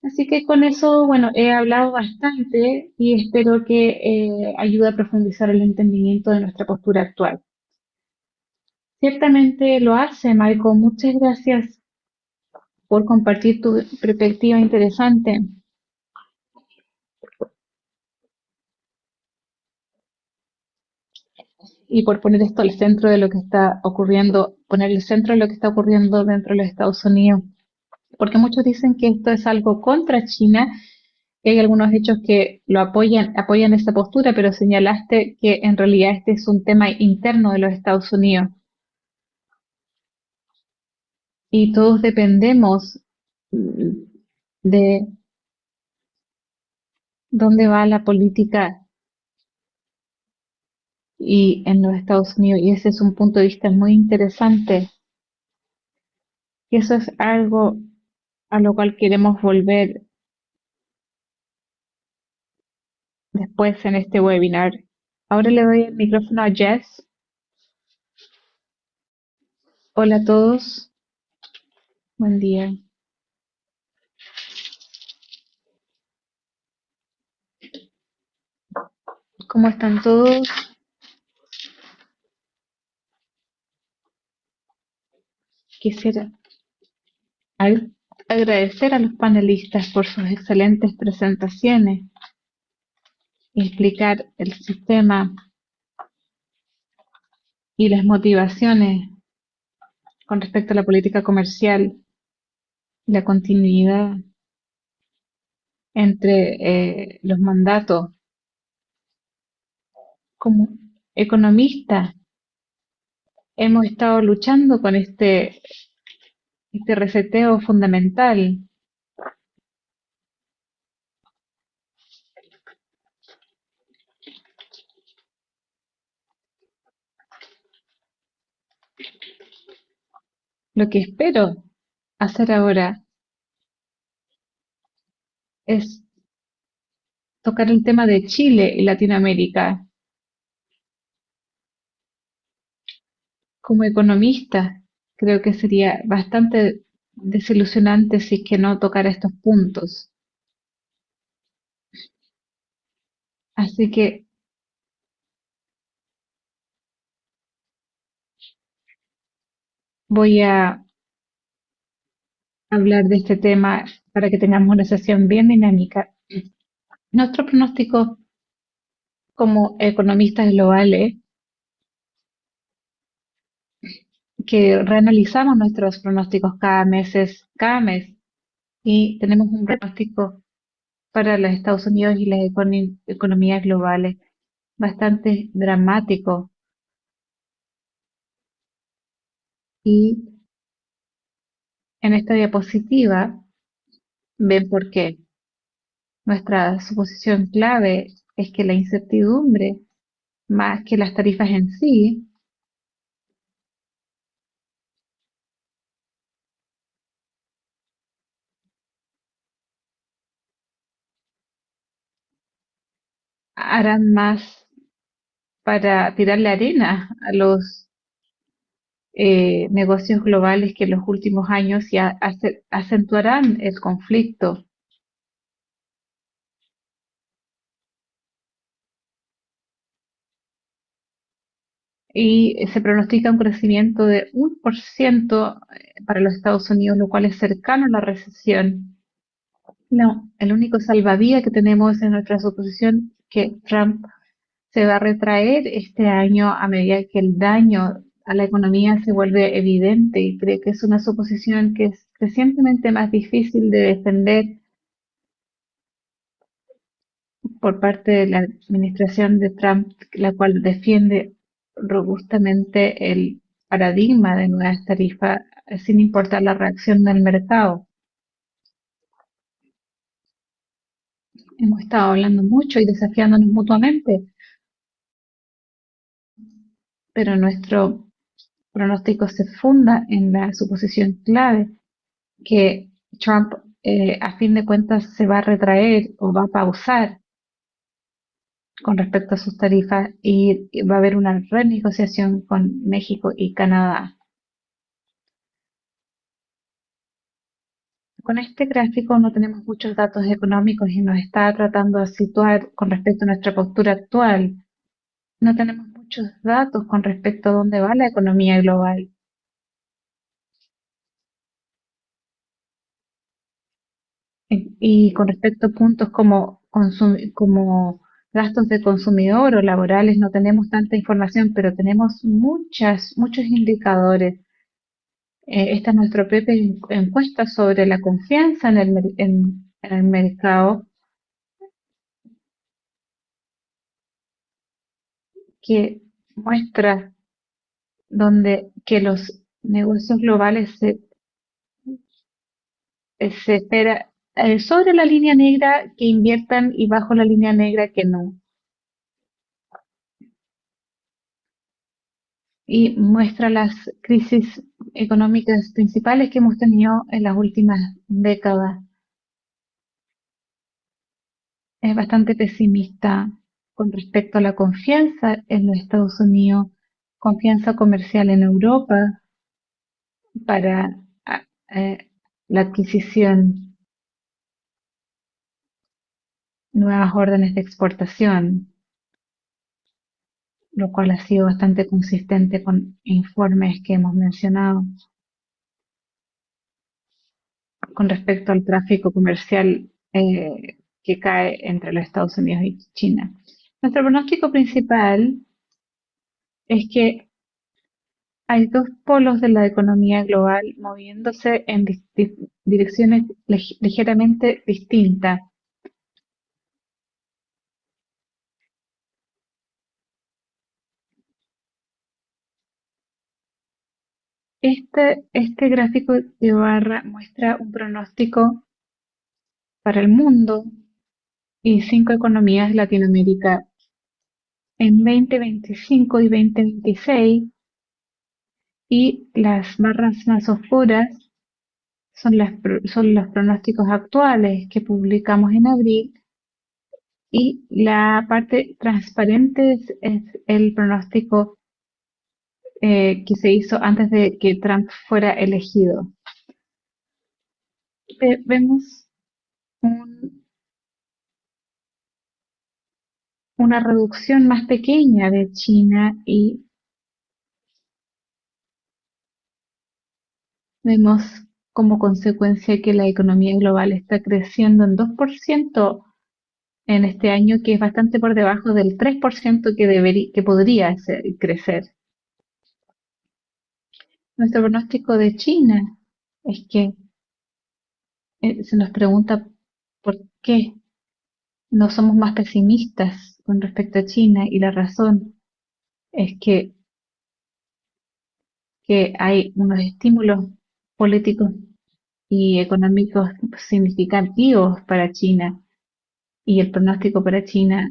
Así que con eso, bueno, he hablado bastante y espero que ayude a profundizar el entendimiento de nuestra postura actual. Ciertamente lo hace, Michael. Muchas gracias por compartir tu perspectiva interesante y por poner esto al centro de lo que está ocurriendo, poner el centro de lo que está ocurriendo dentro de los Estados Unidos. Porque muchos dicen que esto es algo contra China, y hay algunos hechos que lo apoyan esta postura, pero señalaste que en realidad este es un tema interno de los Estados Unidos y todos dependemos mm, de dónde va la política y en los Estados Unidos, y ese es un punto de vista muy interesante, y eso es algo a lo cual queremos volver después en este webinar. Ahora le doy el micrófono a Jess. Hola a todos, buen día. ¿Cómo están todos? Quisiera agradecer a los panelistas por sus excelentes presentaciones y explicar el sistema y las motivaciones con respecto a la política comercial y la continuidad entre los mandatos. Como economistas hemos estado luchando con este reseteo fundamental. Lo que espero hacer ahora es tocar el tema de Chile y Latinoamérica. Como economista, creo que sería bastante desilusionante si es que no tocara estos puntos. Así que voy a hablar de este tema para que tengamos una sesión bien dinámica. Nuestro pronóstico como economistas globales que reanalizamos nuestros pronósticos cada mes y tenemos un pronóstico para los Estados Unidos y las economías globales bastante dramático. Y en esta diapositiva ven por qué. Nuestra suposición clave es que la incertidumbre, más que las tarifas en sí, harán más para tirarle arena a los negocios globales que en los últimos años y acentuarán el conflicto. Y se pronostica un crecimiento de 1% para los Estados Unidos, lo cual es cercano a la recesión. No, el único salvavidas que tenemos en nuestra suposición que Trump se va a retraer este año a medida que el daño a la economía se vuelve evidente y creo que es una suposición que es crecientemente más difícil de defender por parte de la administración de Trump, la cual defiende robustamente el paradigma de nuevas tarifas sin importar la reacción del mercado. Hemos estado hablando mucho y desafiándonos mutuamente, pero nuestro pronóstico se funda en la suposición clave que Trump, a fin de cuentas, se va a retraer o va a pausar con respecto a sus tarifas y va a haber una renegociación con México y Canadá. Con este gráfico no tenemos muchos datos económicos y nos está tratando de situar con respecto a nuestra postura actual. No tenemos muchos datos con respecto a dónde va la economía global. Y con respecto a puntos como gastos de consumidor o laborales, no tenemos tanta información, pero tenemos muchos indicadores. Esta es nuestra propia encuesta sobre la confianza en el mercado que muestra donde que los negocios globales se espera sobre la línea negra que inviertan y bajo la línea negra que no. Y muestra las crisis económicas principales que hemos tenido en las últimas décadas. Es bastante pesimista con respecto a la confianza en los Estados Unidos, confianza comercial en Europa para eh, la adquisición, nuevas órdenes de exportación, lo cual ha sido bastante consistente con informes que hemos mencionado con respecto al tráfico comercial que cae entre los Estados Unidos y China. Nuestro pronóstico principal es que hay dos polos de la economía global moviéndose en direcciones ligeramente distintas. Este gráfico de barra muestra un pronóstico para el mundo y 5 economías de Latinoamérica en 2025 y 2026, y las barras más oscuras son los pronósticos actuales que publicamos en abril y la parte transparente es el pronóstico que se hizo antes de que Trump fuera elegido. Vemos una reducción más pequeña de China y vemos como consecuencia que la economía global está creciendo en 2% en este año, que es bastante por debajo del 3% que podría crecer. Nuestro pronóstico de China es que se nos pregunta por qué no somos más pesimistas con respecto a China, y la razón es que hay unos estímulos políticos y económicos significativos para China, y el pronóstico para China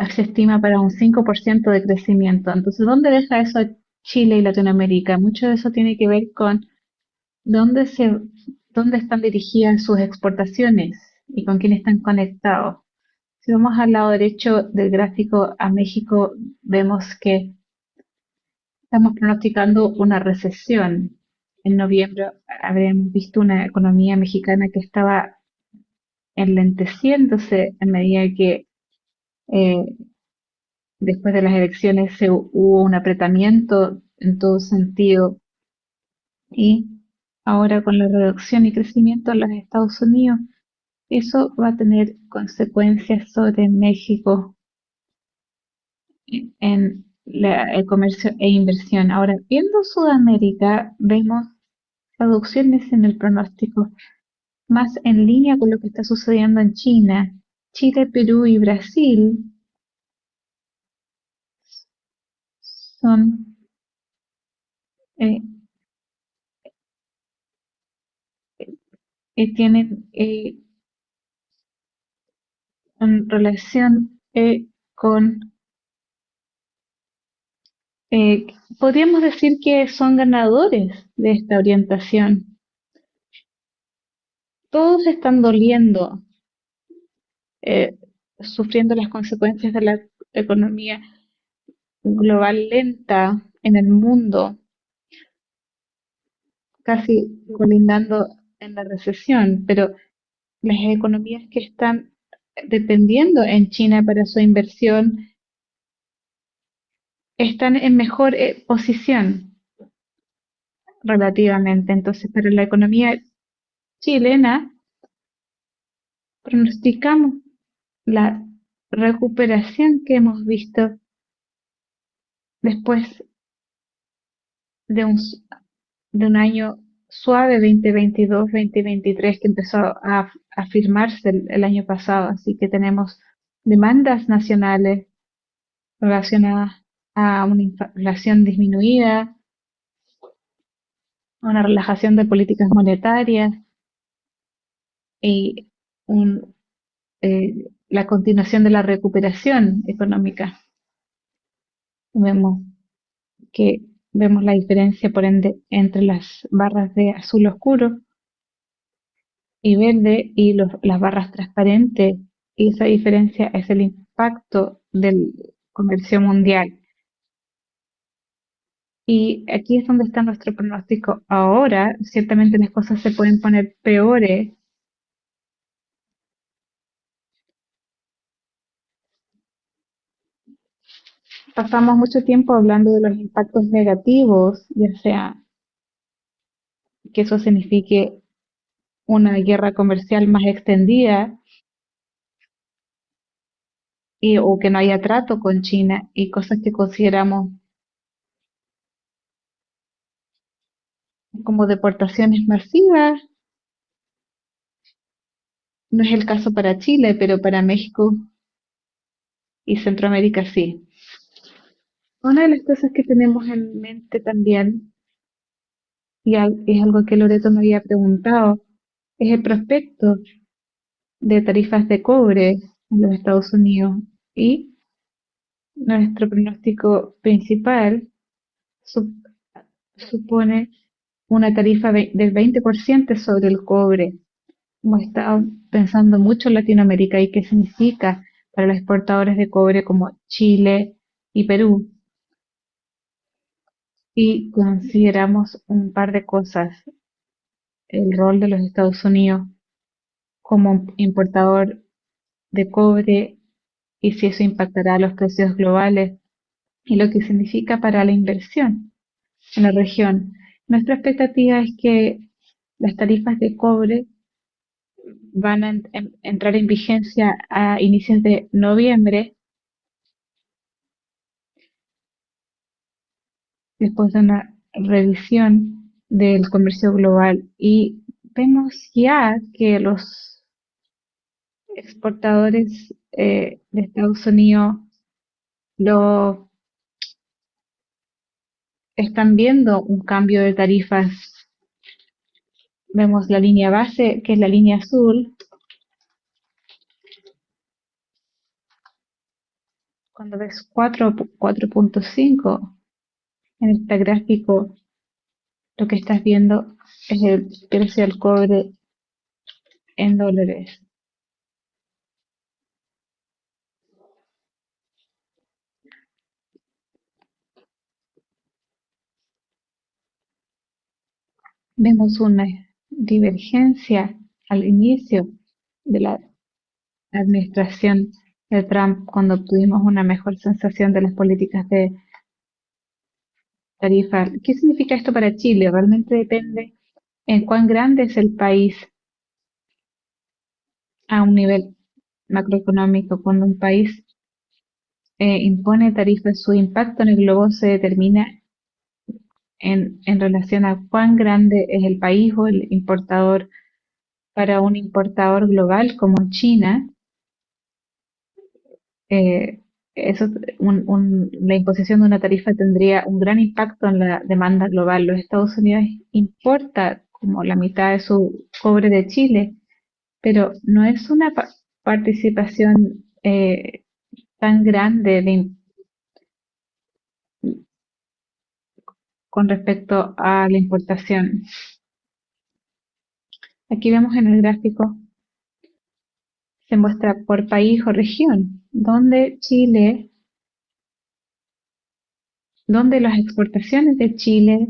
se estima para un 5% de crecimiento. Entonces, ¿dónde deja eso a Chile y Latinoamérica? Mucho de eso tiene que ver con dónde dónde están dirigidas sus exportaciones y con quién están conectados. Si vamos al lado derecho del gráfico a México, vemos que estamos pronosticando una recesión. En noviembre habremos visto una economía mexicana que estaba enlenteciéndose a medida que eh, después de las elecciones hubo un apretamiento en todo sentido, y ahora con la reducción y crecimiento en los Estados Unidos, eso va a tener consecuencias sobre México en el comercio e inversión. Ahora, viendo Sudamérica, vemos reducciones en el pronóstico más en línea con lo que está sucediendo en China. Chile, Perú y Brasil son eh, tienen en relación con, eh, podríamos decir que son ganadores de esta orientación. Todos están doliendo, eh, sufriendo las consecuencias de la economía global lenta en el mundo, casi colindando en la recesión, pero las economías que están dependiendo en China para su inversión están en mejor posición relativamente. Entonces, para la economía chilena, pronosticamos la recuperación que hemos visto después de de un año suave 2022-2023 que empezó a firmarse el año pasado. Así que tenemos demandas nacionales relacionadas a una inflación disminuida, a una relajación de políticas monetarias y la continuación de la recuperación económica. Vemos que vemos la diferencia, por ende, entre las barras de azul oscuro y verde y las barras transparentes, y esa diferencia es el impacto del comercio mundial. Y aquí es donde está nuestro pronóstico ahora. Ciertamente las cosas se pueden poner peores. Pasamos mucho tiempo hablando de los impactos negativos, ya sea que eso signifique una guerra comercial más extendida, o que no haya trato con China, y cosas que consideramos como deportaciones masivas. No es el caso para Chile, pero para México y Centroamérica sí. Una de las cosas que tenemos en mente también, y es algo que Loreto me había preguntado, es el prospecto de tarifas de cobre en los Estados Unidos, y nuestro pronóstico principal sup- supone una tarifa del 20% sobre el cobre. Hemos estado pensando mucho en Latinoamérica y qué significa para los exportadores de cobre como Chile y Perú, y consideramos un par de cosas: el rol de los Estados Unidos como importador de cobre y si eso impactará a los precios globales, y lo que significa para la inversión en la región. Nuestra expectativa es que las tarifas de cobre van a entrar en vigencia a inicios de noviembre, después de una revisión del comercio global. Y vemos ya que los exportadores de Estados Unidos lo están viendo un cambio de tarifas. Vemos la línea base, que es la línea azul. Cuando ves 4.5 en este gráfico, lo que estás viendo es el precio del cobre en dólares. Vemos una divergencia al inicio de la administración de Trump, cuando obtuvimos una mejor sensación de las políticas de tarifa. ¿Qué significa esto para Chile? Realmente depende en cuán grande es el país a un nivel macroeconómico. Cuando un país impone tarifas, su impacto en el globo se determina en relación a cuán grande es el país o el importador. Para un importador global como China, eh, eso, la imposición de una tarifa tendría un gran impacto en la demanda global. Los Estados Unidos importa como la mitad de su cobre de Chile, pero no es una participación tan grande con respecto a la importación. Aquí vemos en el gráfico, se muestra por país o región, donde las exportaciones de Chile,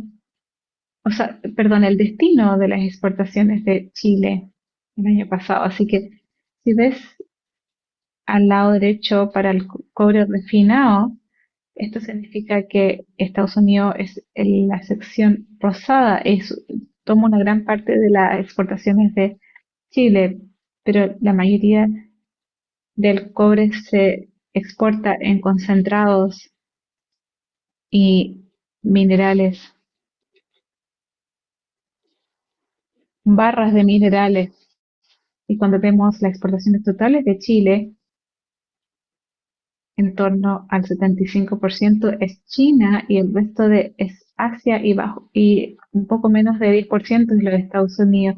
o sea, perdón, el destino de las exportaciones de Chile el año pasado. Así que si ves al lado derecho para el cobre refinado, esto significa que Estados Unidos es la sección rosada, toma una gran parte de las exportaciones de Chile, pero la mayoría del cobre se exporta en concentrados y minerales, barras de minerales. Y cuando vemos las exportaciones totales de Chile, en torno al 75% es China y el resto es Asia y un poco menos de 10% es los Estados Unidos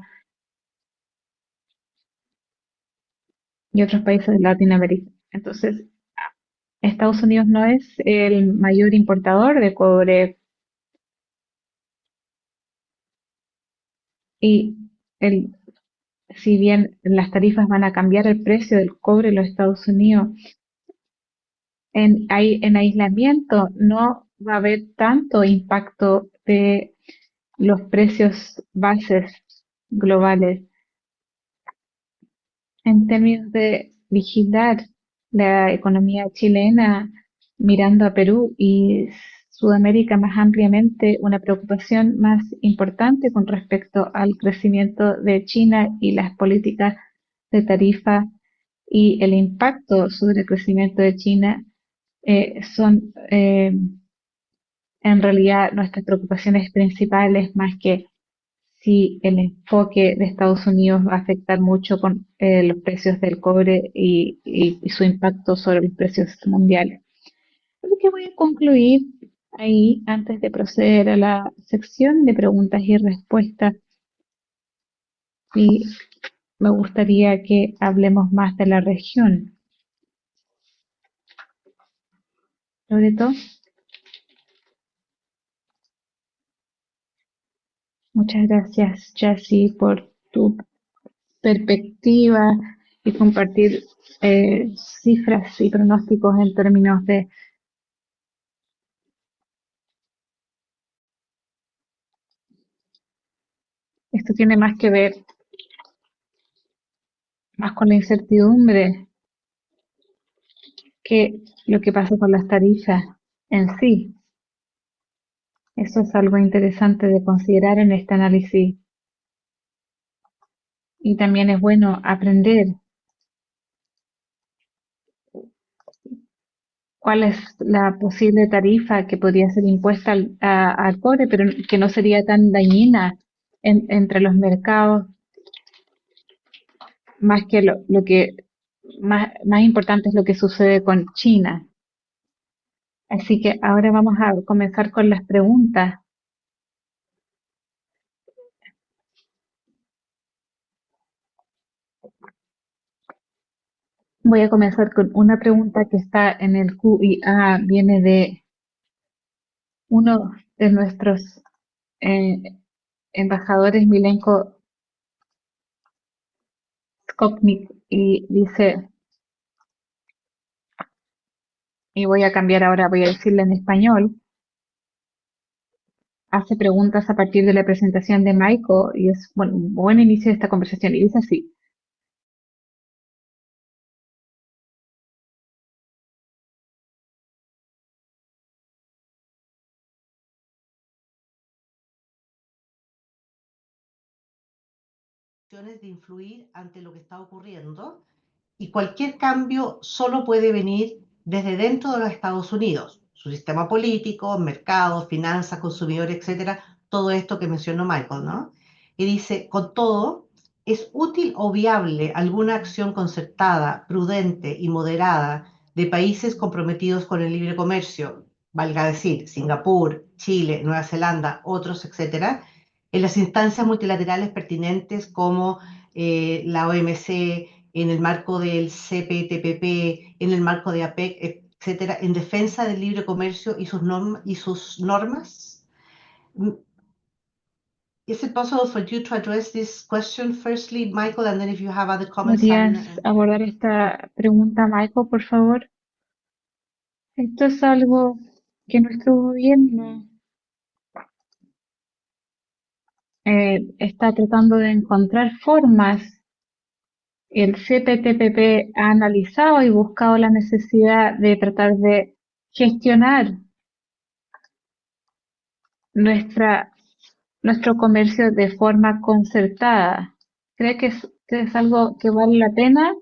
y otros países de Latinoamérica. Entonces, Estados Unidos no es el mayor importador de cobre y si bien las tarifas van a cambiar el precio del cobre en los Estados Unidos, en aislamiento no va a haber tanto impacto de los precios bases globales. En términos de vigilar la economía chilena, mirando a Perú y Sudamérica más ampliamente, una preocupación más importante con respecto al crecimiento de China y las políticas de tarifa y el impacto sobre el crecimiento de China son en realidad nuestras preocupaciones principales, más que si el enfoque de Estados Unidos va a afectar mucho con los precios del cobre y su impacto sobre los precios mundiales. Así que voy a concluir ahí antes de proceder a la sección de preguntas y respuestas. Y me gustaría que hablemos más de la región. Loreto, muchas gracias, Jessie, por tu perspectiva y compartir cifras y pronósticos en términos de esto tiene más que ver más con la incertidumbre que lo que pasa con las tarifas en sí. Eso es algo interesante de considerar en este análisis y también es bueno aprender cuál es la posible tarifa que podría ser impuesta al cobre, pero que no sería tan dañina entre los mercados, más que lo que más importante es lo que sucede con China. Así que ahora vamos a comenzar con las preguntas. Voy a comenzar con una pregunta que está en el QIA, viene de uno de nuestros eh, embajadores, Milenko Skopnik, y dice, y voy a cambiar ahora, voy a decirle en español, hace preguntas a partir de la presentación de Michael y es bueno, un buen inicio de esta conversación y dice así. De influir ante lo que está ocurriendo y cualquier cambio solo puede venir desde dentro de los Estados Unidos, su sistema político, mercados, finanzas, consumidores, etcétera, todo esto que mencionó Michael, ¿no? Y dice, con todo, ¿es útil o viable alguna acción concertada, prudente y moderada de países comprometidos con el libre comercio, valga decir, Singapur, Chile, Nueva Zelanda, otros, etcétera, en las instancias multilaterales pertinentes como la OMC, en el marco del CPTPP, en el marco de APEC, etcétera, en defensa del libre comercio y sus normas? Is it possible for you to address this question firstly, Michael, and then if you have other comments, ¿Podrías abordar esta pregunta, Michael, por favor? Esto es algo que nuestro gobierno está tratando de encontrar formas. El CPTPP ha analizado y buscado la necesidad de tratar de gestionar nuestra, nuestro comercio de forma concertada. ¿Cree que es algo que vale la pena?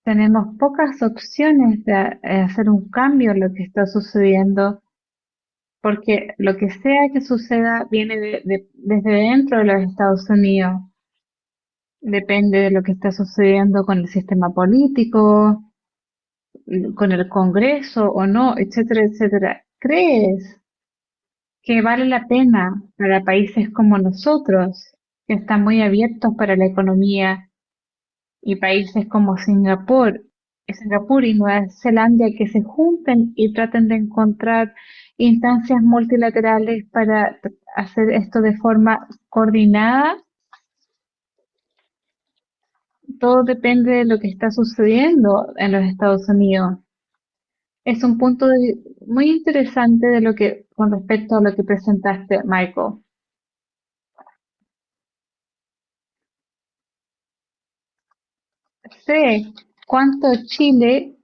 Tenemos pocas opciones de hacer un cambio en lo que está sucediendo, porque lo que sea que suceda viene desde dentro de los Estados Unidos. Depende de lo que está sucediendo con el sistema político, con el Congreso o no, etcétera, etcétera. ¿Crees que vale la pena para países como nosotros, que están muy abiertos para la economía, y países como Singapur y Nueva Zelanda, que se junten y traten de encontrar instancias multilaterales para hacer esto de forma coordinada? Todo depende de lo que está sucediendo en los Estados Unidos. Es un muy interesante de lo que, con respecto a lo que presentaste, Michael. Sé cuánto Chile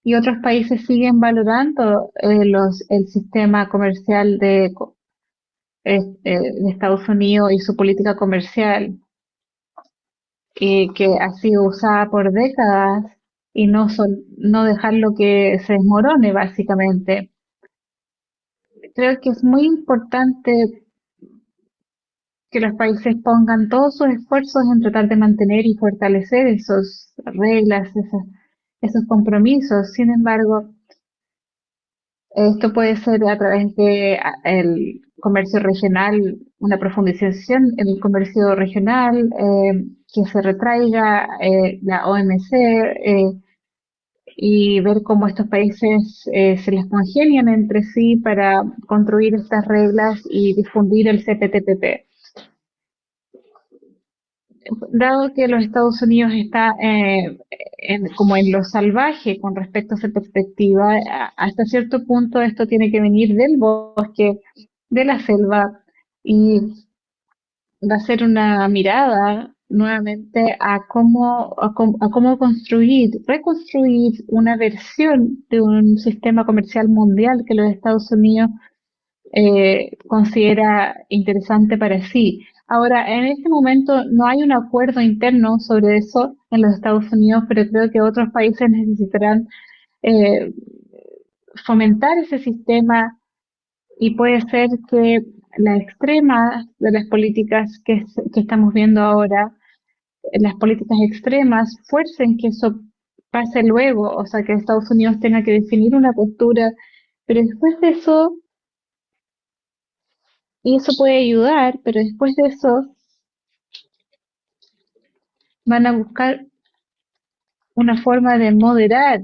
y otros países siguen valorando el sistema comercial de Estados Unidos y su política comercial, y que ha sido usada por décadas y no dejarlo que se desmorone, básicamente. Creo que es muy importante que los países pongan todos sus esfuerzos en tratar de mantener y fortalecer esas reglas, esos compromisos. Sin embargo, esto puede ser a través de el comercio regional, una profundización en el comercio regional, que se retraiga la OMC, y ver cómo estos países se les congenian entre sí para construir estas reglas y difundir el CPTPP. Dado que los Estados Unidos está como en lo salvaje con respecto a esa perspectiva, hasta cierto punto esto tiene que venir del bosque de la selva y va a ser una mirada nuevamente a cómo construir, reconstruir una versión de un sistema comercial mundial que los Estados Unidos considera interesante para sí. Ahora, en este momento no hay un acuerdo interno sobre eso en los Estados Unidos, pero creo que otros países necesitarán eh, fomentar ese sistema y puede ser que la extrema de las políticas que estamos viendo ahora, las políticas extremas, fuercen que eso pase luego, o sea, que Estados Unidos tenga que definir una postura, pero después de eso, y eso puede ayudar, pero después de eso van a buscar una forma de moderar,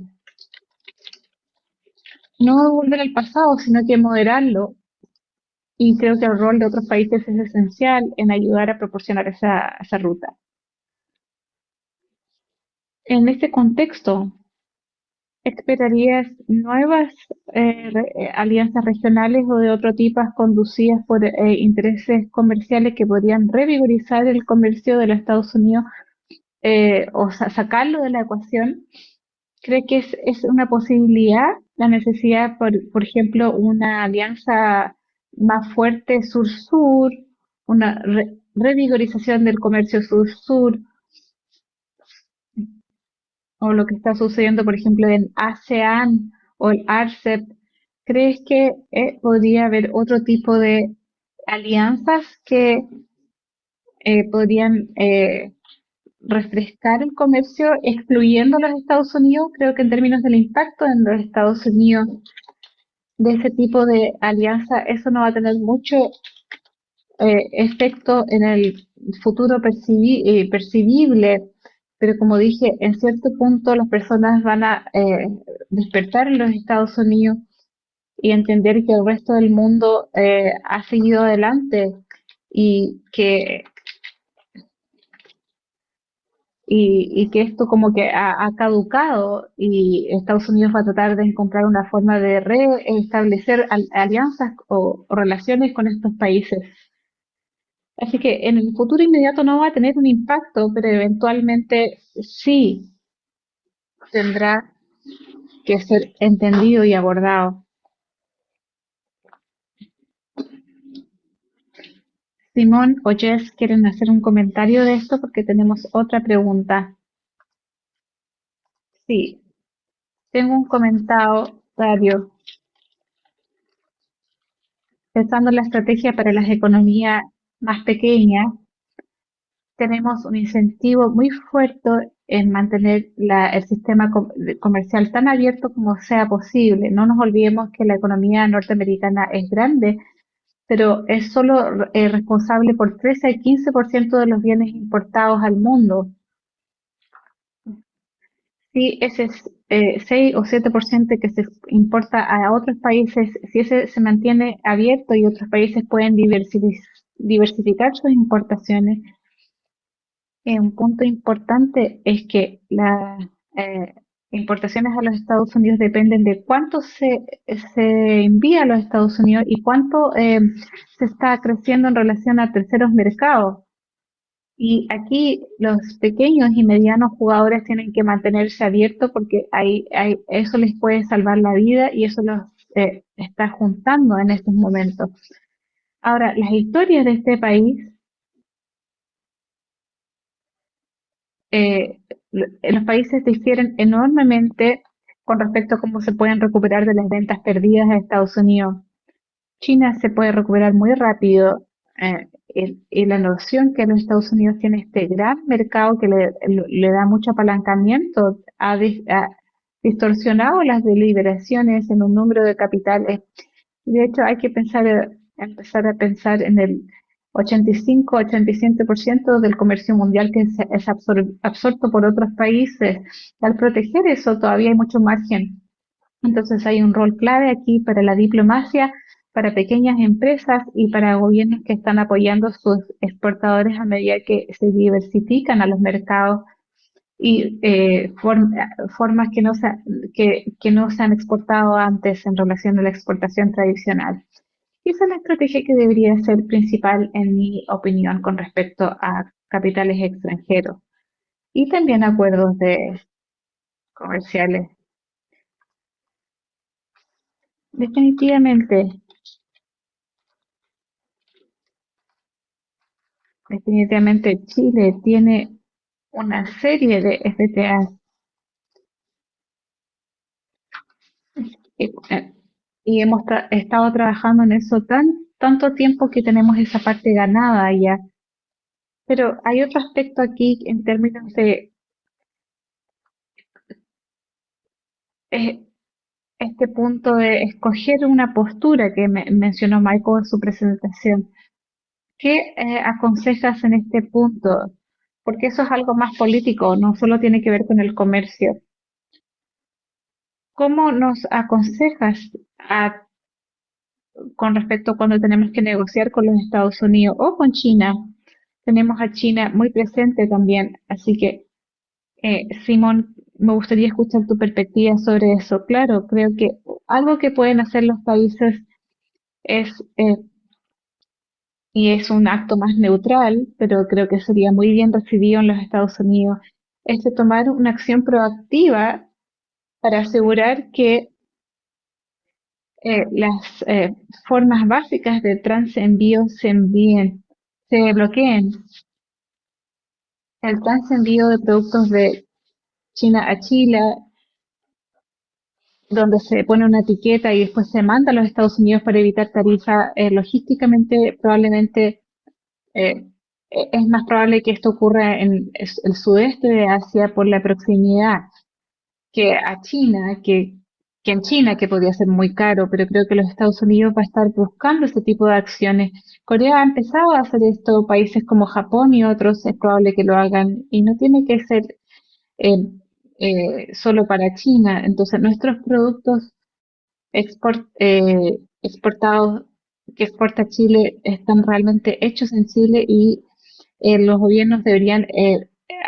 no volver al pasado, sino que moderarlo. Y creo que el rol de otros países es esencial en ayudar a proporcionar esa ruta. En este contexto, ¿esperarías nuevas alianzas regionales o de otro tipo conducidas por intereses comerciales que podrían revigorizar el comercio de los Estados Unidos o sacarlo de la ecuación? ¿Cree que es una posibilidad la necesidad, por ejemplo, una alianza más fuerte sur-sur, una revigorización del comercio sur-sur, o lo que está sucediendo, por ejemplo, en ASEAN o el RCEP? ¿Crees que podría haber otro tipo de alianzas que podrían refrescar el comercio, excluyendo a los Estados Unidos? Creo que en términos del impacto en los Estados Unidos de ese tipo de alianza, eso no va a tener mucho efecto en el futuro percibible, pero como dije, en cierto punto las personas van a despertar en los Estados Unidos y entender que el resto del mundo ha seguido adelante y que y que esto como que ha caducado y Estados Unidos va a tratar de encontrar una forma de reestablecer alianzas o relaciones con estos países. Así que en el futuro inmediato no va a tener un impacto, pero eventualmente sí tendrá que ser entendido y abordado. Simón o Jess quieren hacer un comentario de esto porque tenemos otra pregunta. Sí, tengo un comentario. Pensando en la estrategia para las economías más pequeñas, tenemos un incentivo muy fuerte en mantener el sistema comercial tan abierto como sea posible. No nos olvidemos que la economía norteamericana es grande, pero es solo responsable por 13 al 15% de los bienes importados al mundo. Si ese 6 o 7% que se importa a otros países, si ese se mantiene abierto y otros países pueden diversificar sus importaciones, un punto importante es que las importaciones a los Estados Unidos dependen de cuánto se envía a los Estados Unidos y cuánto se está creciendo en relación a terceros mercados. Y aquí los pequeños y medianos jugadores tienen que mantenerse abiertos porque eso les puede salvar la vida y eso los está juntando en estos momentos. Ahora, las historias de este país, eh, los países difieren enormemente con respecto a cómo se pueden recuperar de las ventas perdidas a Estados Unidos. China se puede recuperar muy rápido y la noción que los Estados Unidos tiene este gran mercado que le da mucho apalancamiento ha distorsionado las deliberaciones en un número de capitales. De hecho, hay que empezar a pensar en el 85-87% del comercio mundial que es absorto por otros países. Al proteger eso, todavía hay mucho margen. Entonces hay un rol clave aquí para la diplomacia, para pequeñas empresas y para gobiernos que están apoyando a sus exportadores a medida que se diversifican a los mercados y formas que no se han exportado antes en relación a la exportación tradicional. Y esa es la estrategia que debería ser principal, en mi opinión, con respecto a capitales extranjeros y también acuerdos comerciales. Definitivamente, definitivamente Chile tiene una serie de FTAs y hemos estado trabajando en eso tanto tiempo que tenemos esa parte ganada ya. Pero hay otro aspecto aquí en términos de eh, este punto de escoger una postura que mencionó Michael en su presentación. ¿Qué aconsejas en este punto? Porque eso es algo más político, no solo tiene que ver con el comercio. ¿Cómo nos aconsejas con respecto a cuando tenemos que negociar con los Estados Unidos o con China? Tenemos a China muy presente también, así que Simón, me gustaría escuchar tu perspectiva sobre eso. Claro, creo que algo que pueden hacer los países es, y es un acto más neutral, pero creo que sería muy bien recibido en los Estados Unidos, es de tomar una acción proactiva para asegurar que las formas básicas de transenvío se bloqueen. El transenvío de productos de China a Chile, donde se pone una etiqueta y después se manda a los Estados Unidos para evitar tarifa, logísticamente probablemente eh, es más probable que esto ocurra en el sudeste de Asia por la proximidad que a China, que en China, que podría ser muy caro, pero creo que los Estados Unidos va a estar buscando ese tipo de acciones. Corea ha empezado a hacer esto, países como Japón y otros es probable que lo hagan y no tiene que ser eh, solo para China. Entonces, nuestros productos exportados que exporta Chile están realmente hechos en Chile y los gobiernos deberían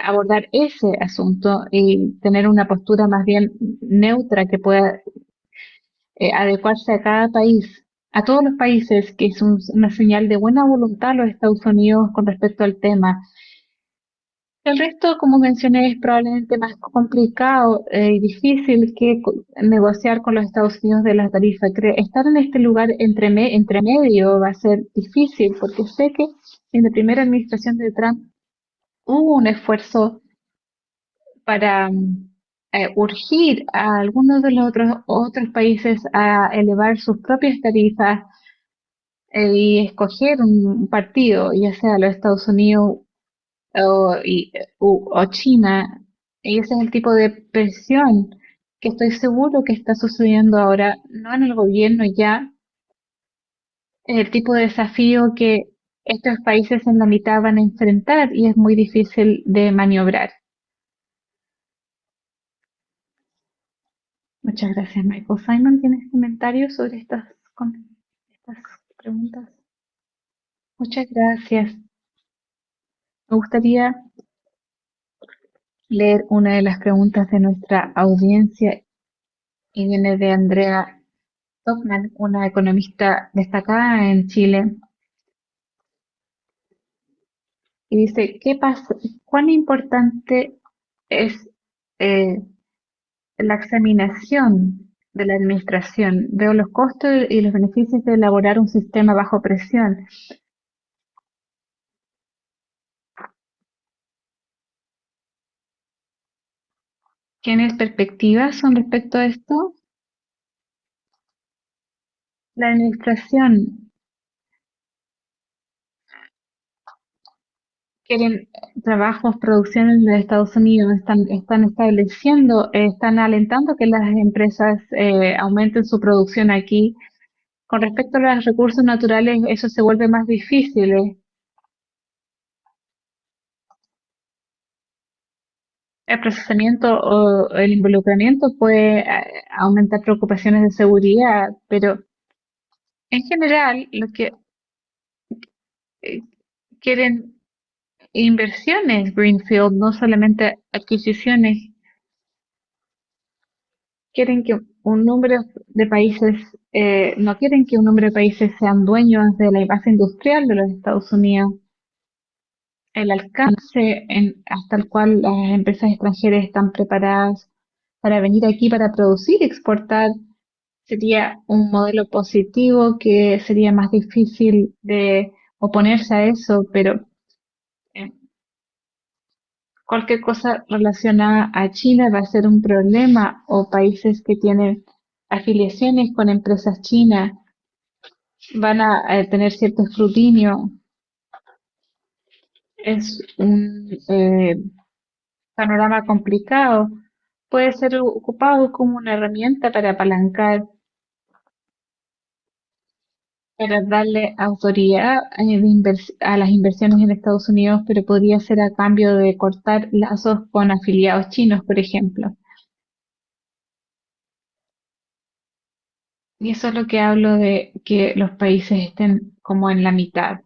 abordar ese asunto y tener una postura más bien neutra que pueda adecuarse a cada país, a todos los países, que es una señal de buena voluntad a los Estados Unidos con respecto al tema. El resto, como mencioné, es probablemente más complicado y difícil que negociar con los Estados Unidos de las tarifas. Estar en este lugar entre medio va a ser difícil porque sé que en la primera administración de Trump hubo un esfuerzo para urgir a algunos de los otros países a elevar sus propias tarifas y escoger un partido, ya sea los Estados Unidos o China, y ese es el tipo de presión que estoy seguro que está sucediendo ahora, no en el gobierno ya, es el tipo de desafío que estos países en la mitad van a enfrentar y es muy difícil de maniobrar. Muchas gracias, Michael. Simon, ¿tienes comentarios sobre estas preguntas? Muchas gracias. Me gustaría leer una de las preguntas de nuestra audiencia y viene de Andrea Stockman, una economista destacada en Chile, y dice, ¿qué pasa? ¿Cuán importante es eh, la examinación de la administración? Veo los costos y los beneficios de elaborar un sistema bajo presión. ¿Tienes perspectivas con respecto a esto? La administración quieren trabajos, producción en los Estados Unidos, están estableciendo, están alentando que las empresas aumenten su producción aquí. Con respecto a los recursos naturales, eso se vuelve más difícil. El procesamiento o el involucramiento puede aumentar preocupaciones de seguridad, pero en general lo que eh, quieren inversiones Greenfield, no solamente adquisiciones, quieren que un número de países, no quieren que un número de países sean dueños de la base industrial de los Estados Unidos. El alcance hasta el cual las empresas extranjeras están preparadas para venir aquí para producir y exportar sería un modelo positivo que sería más difícil de oponerse a eso, pero eh, cualquier cosa relacionada a China va a ser un problema o países que tienen afiliaciones con empresas chinas van a tener cierto escrutinio. Es un panorama complicado. Puede ser ocupado como una herramienta para apalancar, para darle autoridad a las inversiones en Estados Unidos, pero podría ser a cambio de cortar lazos con afiliados chinos, por ejemplo. Y eso es lo que hablo de que los países estén como en la mitad.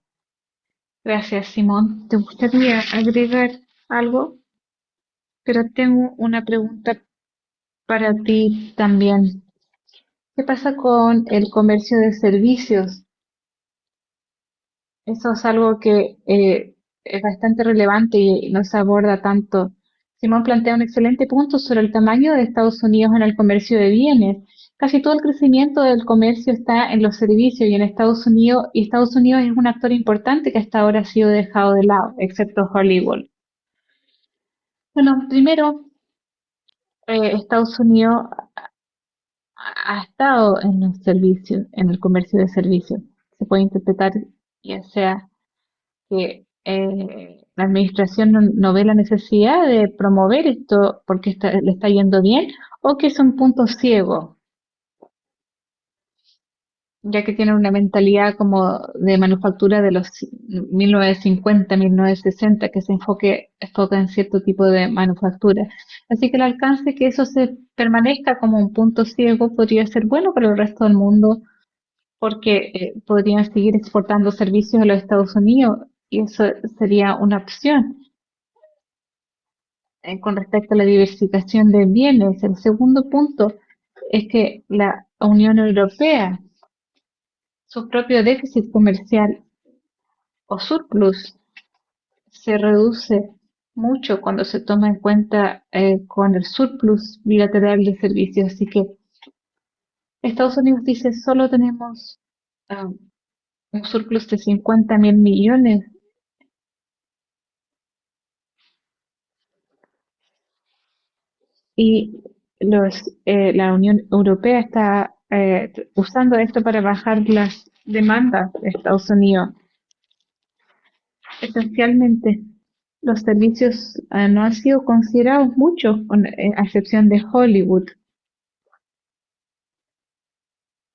Gracias, Simón. ¿Te gustaría agregar algo? Pero tengo una pregunta para ti también. ¿Qué pasa con el comercio de servicios? Eso es algo que es bastante relevante y no se aborda tanto. Simón plantea un excelente punto sobre el tamaño de Estados Unidos en el comercio de bienes. Casi todo el crecimiento del comercio está en los servicios y Estados Unidos es un actor importante que hasta ahora ha sido dejado de lado, excepto Hollywood. Bueno, primero, Estados Unidos ha estado en los servicios, en el comercio de servicios. Se puede interpretar ya sea que la administración no ve la necesidad de promover esto porque le está yendo bien o que es un punto ciego, ya que tienen una mentalidad como de manufactura de los 1950, 1960, que enfoca en cierto tipo de manufactura. Así que el alcance que eso se permanezca como un punto ciego podría ser bueno para el resto del mundo porque podrían seguir exportando servicios a los Estados Unidos y eso sería una opción. Con respecto a la diversificación de bienes, el segundo punto es que la Unión Europea, su propio déficit comercial o surplus se reduce mucho cuando se toma en cuenta con el surplus bilateral de servicios. Así que Estados Unidos dice solo tenemos un surplus de 50.000 millones y la Unión Europea está usando esto para bajar las demandas de Estados Unidos. Esencialmente, los servicios no han sido considerados mucho, a excepción de Hollywood.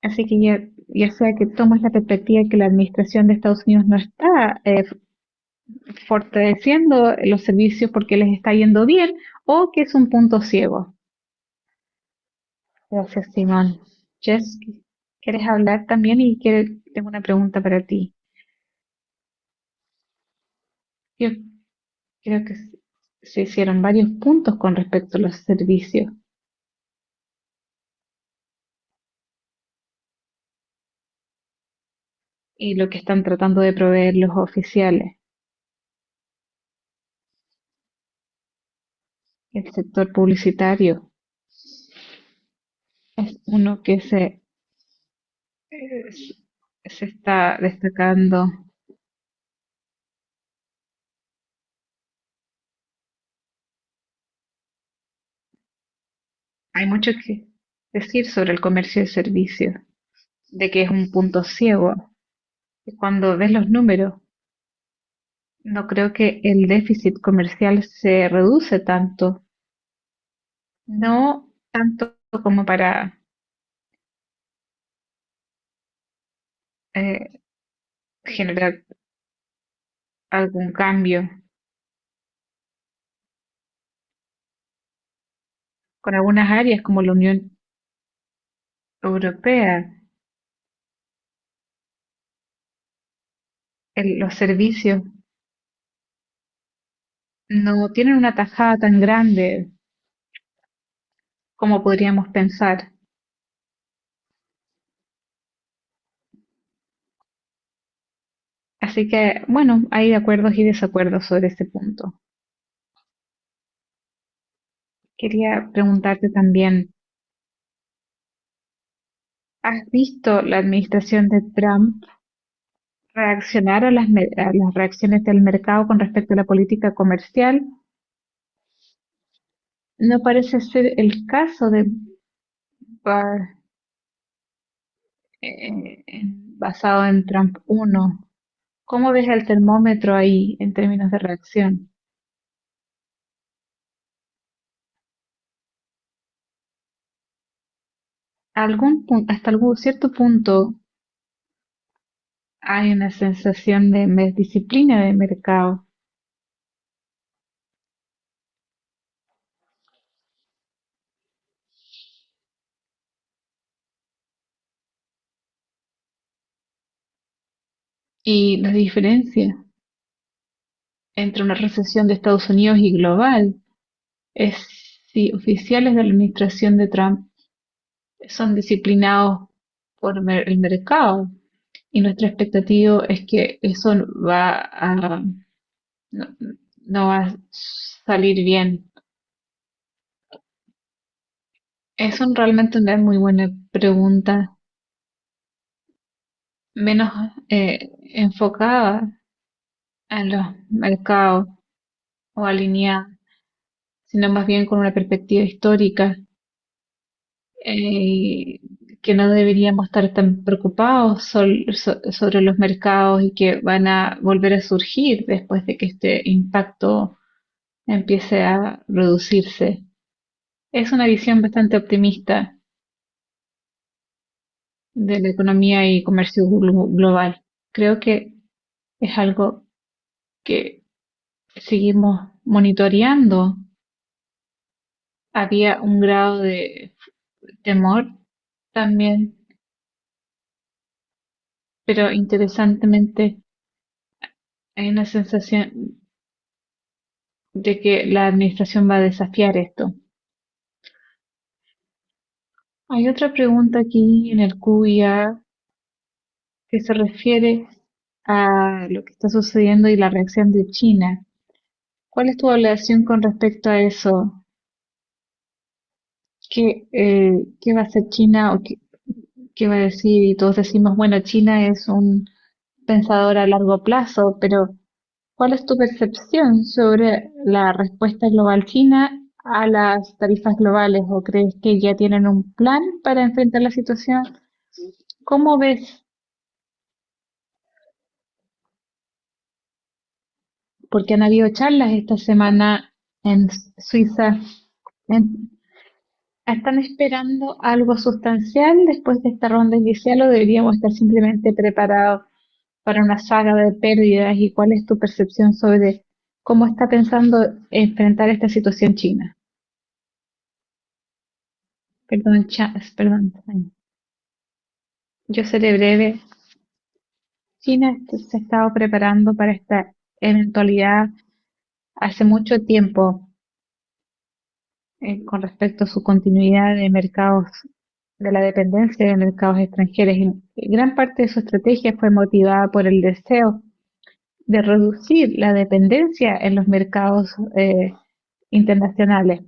Así que ya sea que tomas la perspectiva que la administración de Estados Unidos no está fortaleciendo los servicios porque les está yendo bien, o que es un punto ciego. Gracias, Simón. Jess, ¿quieres hablar también? Tengo una pregunta para ti. Yo creo que se hicieron varios puntos con respecto a los servicios y lo que están tratando de proveer los oficiales. El sector publicitario es uno que se está destacando. Hay mucho que decir sobre el comercio de servicios, de que es un punto ciego. Y cuando ves los números, no creo que el déficit comercial se reduce tanto, no tanto como para eh, generar algún cambio. Con algunas áreas como la Unión Europea, los servicios no tienen una tajada tan grande como podríamos pensar. Así que, bueno, hay acuerdos y desacuerdos sobre ese punto. Quería preguntarte también, ¿has visto la administración de Trump reaccionar a a las reacciones del mercado con respecto a la política comercial? No parece ser el caso de Barr, basado en Trump 1. ¿Cómo ves el termómetro ahí en términos de reacción? Hasta algún cierto punto hay una sensación de disciplina de mercado y la diferencia entre una recesión de Estados Unidos y global es si oficiales de la administración de Trump son disciplinados por el mercado y nuestra expectativa es que eso no, no va a salir bien. Es realmente una muy buena pregunta, menos enfocada en los mercados o alineada, sino más bien con una perspectiva histórica, eh, que no deberíamos estar tan preocupados sobre los mercados y que van a volver a surgir después de que este impacto empiece a reducirse. Es una visión bastante optimista de la economía y comercio global. Creo que es algo que seguimos monitoreando. Había un grado de temor también, pero interesantemente hay una sensación de que la administración va a desafiar esto. Hay otra pregunta aquí en el QIA que se refiere a lo que está sucediendo y la reacción de China. ¿Cuál es tu evaluación con respecto a eso? ¿Qué va a hacer China o qué va a decir? Y todos decimos, bueno, China es un pensador a largo plazo, pero ¿cuál es tu percepción sobre la respuesta global china a las tarifas globales? ¿O crees que ya tienen un plan para enfrentar la situación? ¿Cómo ves? Porque han habido charlas esta semana en Suiza. En- ¿Están esperando algo sustancial después de esta ronda inicial o deberíamos estar simplemente preparados para una saga de pérdidas? ¿Y cuál es tu percepción sobre cómo está pensando enfrentar esta situación China? Perdón, perdón. Yo seré breve. China se ha estado preparando para esta eventualidad hace mucho tiempo, con respecto a su continuidad de mercados, de la dependencia de mercados extranjeros. Y gran parte de su estrategia fue motivada por el deseo de reducir la dependencia en los mercados internacionales.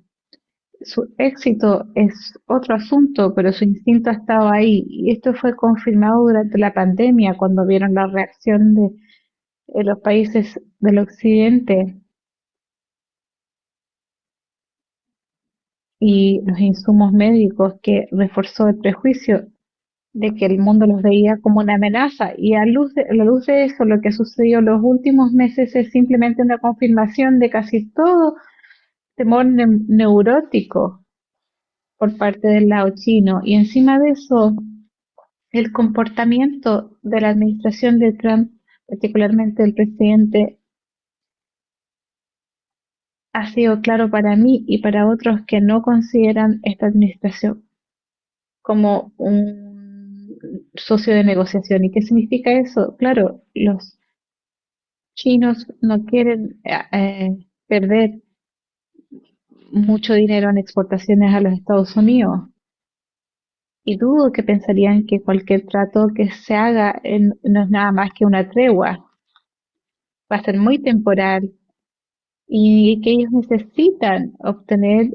Su éxito es otro asunto, pero su instinto ha estado ahí. Y esto fue confirmado durante la pandemia, cuando vieron la reacción de los países del occidente y los insumos médicos, que reforzó el prejuicio de que el mundo los veía como una amenaza. Y a la luz de eso, lo que ha sucedido en los últimos meses es simplemente una confirmación de casi todo temor neurótico por parte del lado chino. Y encima de eso, el comportamiento de la administración de Trump, particularmente el presidente, ha sido claro para mí y para otros que no consideran esta administración como un socio de negociación. ¿Y qué significa eso? Claro, los chinos no quieren perder mucho dinero en exportaciones a los Estados Unidos. Y dudo que pensarían que cualquier trato que se haga no es nada más que una tregua. va a ser muy temporal y que ellos necesitan obtener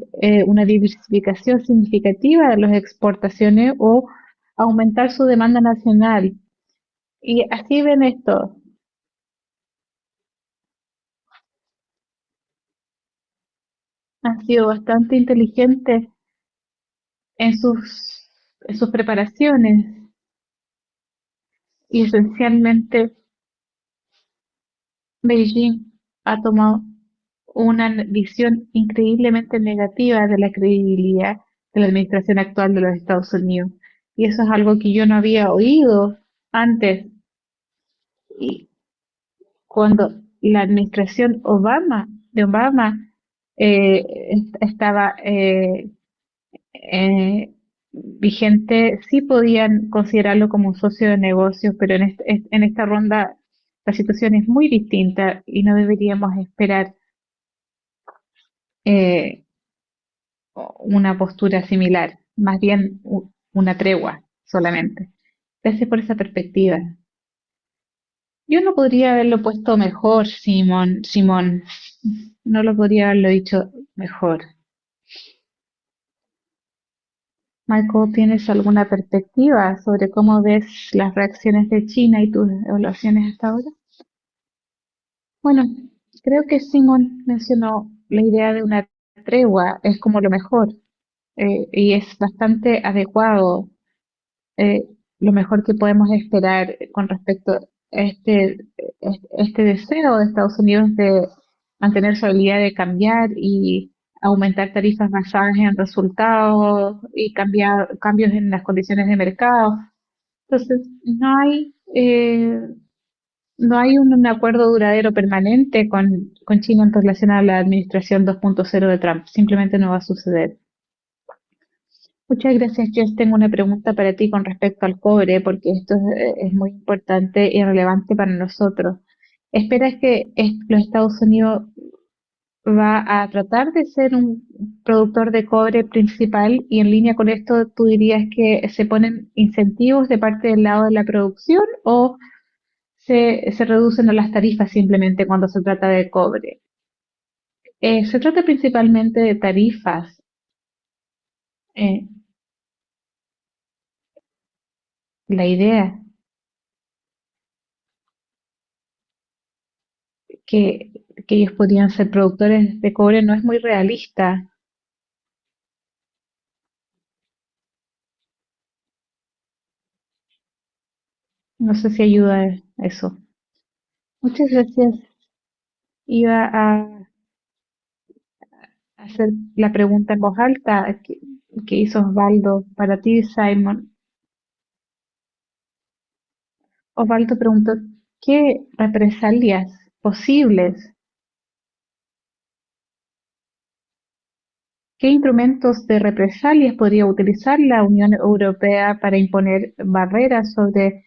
una diversificación significativa de las exportaciones o aumentar su demanda nacional. Y así ven esto. Han sido bastante inteligentes en sus preparaciones y esencialmente Beijing ha tomado una visión increíblemente negativa de la credibilidad de la administración actual de los Estados Unidos. Y eso es algo que yo no había oído antes. Y cuando la administración de Obama, estaba vigente, sí podían considerarlo como un socio de negocios, pero en esta ronda la situación es muy distinta y no deberíamos esperar eh, una postura similar, más bien una tregua solamente. Gracias por esa perspectiva. Yo no podría haberlo puesto mejor, Simón. No lo podría haberlo dicho mejor. Michael, ¿tienes alguna perspectiva sobre cómo ves las reacciones de China y tus evaluaciones hasta ahora? Bueno, creo que Simón mencionó la idea de una tregua, es como lo mejor, y es bastante adecuado, eh, lo mejor que podemos esperar con respecto a este deseo de Estados Unidos de mantener su habilidad de cambiar y aumentar tarifas basadas en resultados y cambios en las condiciones de mercado. Entonces, no hay un acuerdo duradero permanente con China en relación a la administración 2.0 de Trump. Simplemente no va a suceder. Muchas gracias, Jess. Tengo una pregunta para ti con respecto al cobre, porque esto es muy importante y relevante para nosotros. ¿Esperas que los Estados Unidos va a tratar de ser un productor de cobre principal y en línea con esto tú dirías que se ponen incentivos de parte del lado de la producción o se reducen a las tarifas simplemente cuando se trata de cobre? Se trata principalmente de tarifas. eh, la idea que, que ellos podrían ser productores de cobre no es muy realista. No sé si ayuda eso. Muchas gracias. Iba a hacer la pregunta en voz alta que hizo Osvaldo para ti, Simon. Osvaldo preguntó, ¿qué represalias posibles, qué instrumentos de represalias podría utilizar la Unión Europea para imponer barreras sobre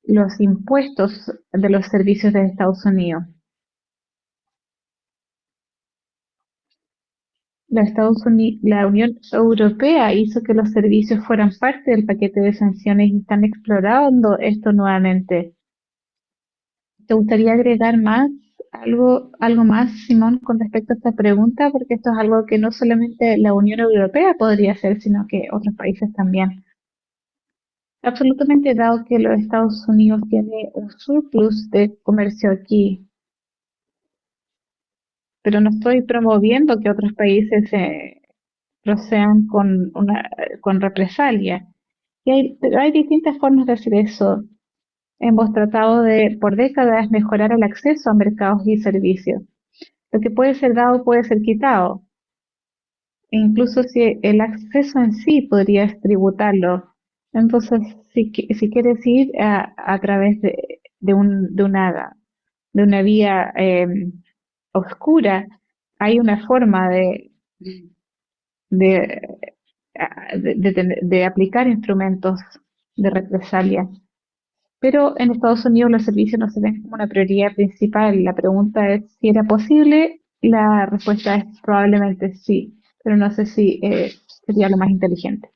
los impuestos de los servicios de Estados Unidos? La Unión Europea hizo que los servicios fueran parte del paquete de sanciones y están explorando esto nuevamente. ¿Te gustaría agregar algo más, Simón, con respecto a esta pregunta? Porque esto es algo que no solamente la Unión Europea podría hacer, sino que otros países también. Absolutamente, dado que los Estados Unidos tiene un surplus de comercio aquí, pero no estoy promoviendo que otros países procedan con represalia. Pero hay distintas formas de hacer eso. Hemos tratado de, por décadas, mejorar el acceso a mercados y servicios. Lo que puede ser dado puede ser quitado. E incluso si el acceso en sí podrías tributarlo. Entonces, si quieres ir a través de una vía oscura, hay una forma de, de aplicar instrumentos de represalia. Pero en Estados Unidos los servicios no se ven como una prioridad principal. La pregunta es si era posible. La respuesta es probablemente sí, pero no sé si sería lo más inteligente.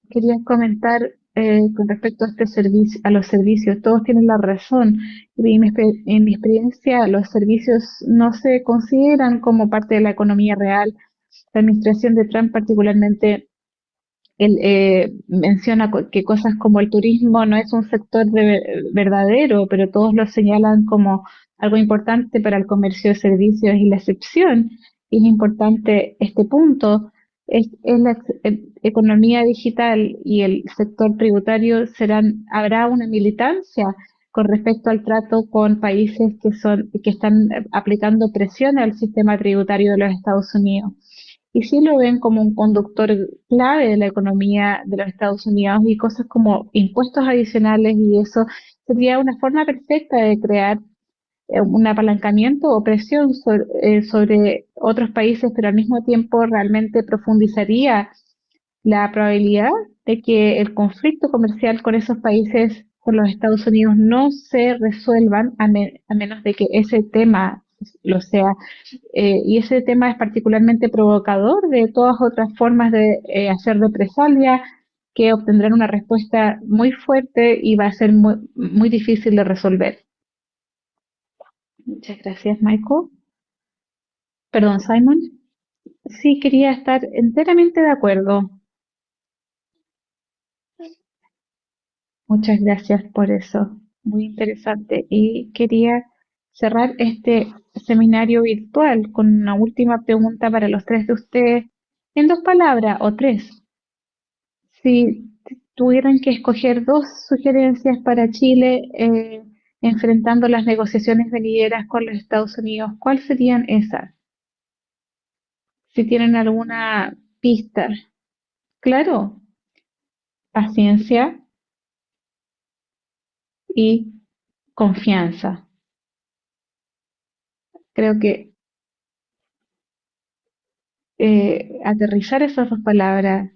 Quería comentar con respecto a este servicio, a los servicios. Todos tienen la razón. En mi experiencia, los servicios no se consideran como parte de la economía real. La administración de Trump particularmente él menciona que cosas como el turismo no es un sector verdadero, pero todos lo señalan como algo importante para el comercio de servicios y la excepción. Y es importante este punto. Es la economía digital y el sector tributario habrá una militancia con respecto al trato con países que están aplicando presión al sistema tributario de los Estados Unidos y sí lo ven como un conductor clave de la economía de los Estados Unidos y cosas como impuestos adicionales y eso sería una forma perfecta de crear un apalancamiento o presión sobre otros países, pero al mismo tiempo realmente profundizaría la probabilidad de que el conflicto comercial con esos países, con los Estados Unidos, no se resuelvan a menos de que ese tema lo sea. Y ese tema es particularmente provocador de todas otras formas de hacer represalia que obtendrán una respuesta muy fuerte y va a ser muy, muy difícil de resolver. Muchas gracias, Michael. Perdón, Simon. Sí, quería estar enteramente de acuerdo. Muchas gracias por eso. Muy interesante. Y quería cerrar este seminario virtual con una última pregunta para los tres de ustedes en 2 palabras o 3. Si tuvieran que escoger 2 sugerencias para Chile enfrentando las negociaciones venideras con los Estados Unidos, ¿cuáles serían esas? Si tienen alguna pista. Claro, paciencia y confianza. Creo que aterrizar esas 2 palabras,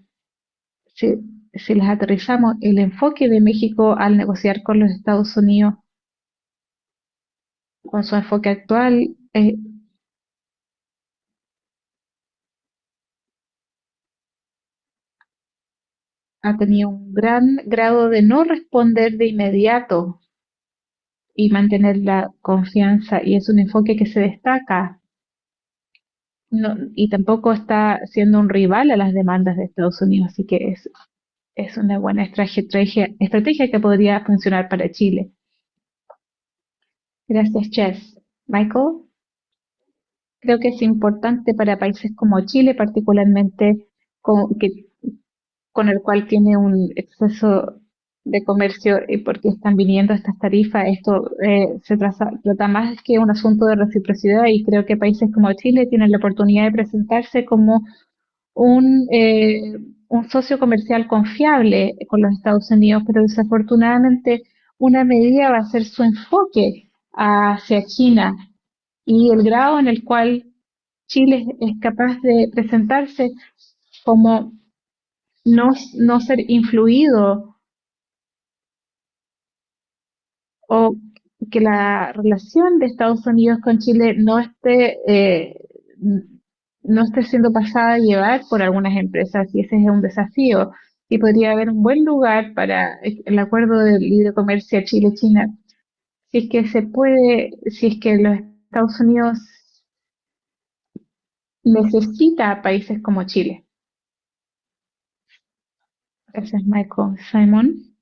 si, si las aterrizamos, el enfoque de México al negociar con los Estados Unidos, con su enfoque actual, ha tenido un gran grado de no responder de inmediato y mantener la confianza, y es un enfoque que se destaca. No, y tampoco está siendo un rival a las demandas de Estados Unidos, así que es una buena estrategia que podría funcionar para Chile. Gracias, Chess. Michael, creo que es importante para países como Chile, particularmente con el cual tiene un exceso de comercio y porque están viniendo estas tarifas, esto trata más que un asunto de reciprocidad y creo que países como Chile tienen la oportunidad de presentarse como un socio comercial confiable con los Estados Unidos, pero desafortunadamente una medida va a ser su enfoque hacia China y el grado en el cual Chile es capaz de presentarse como no ser influido o que la relación de Estados Unidos con Chile no esté siendo pasada a llevar por algunas empresas y ese es un desafío y podría haber un buen lugar para el acuerdo de libre comercio Chile-China si es que se puede, si es que los Estados Unidos necesita a países como Chile. Gracias, Michael. Simon.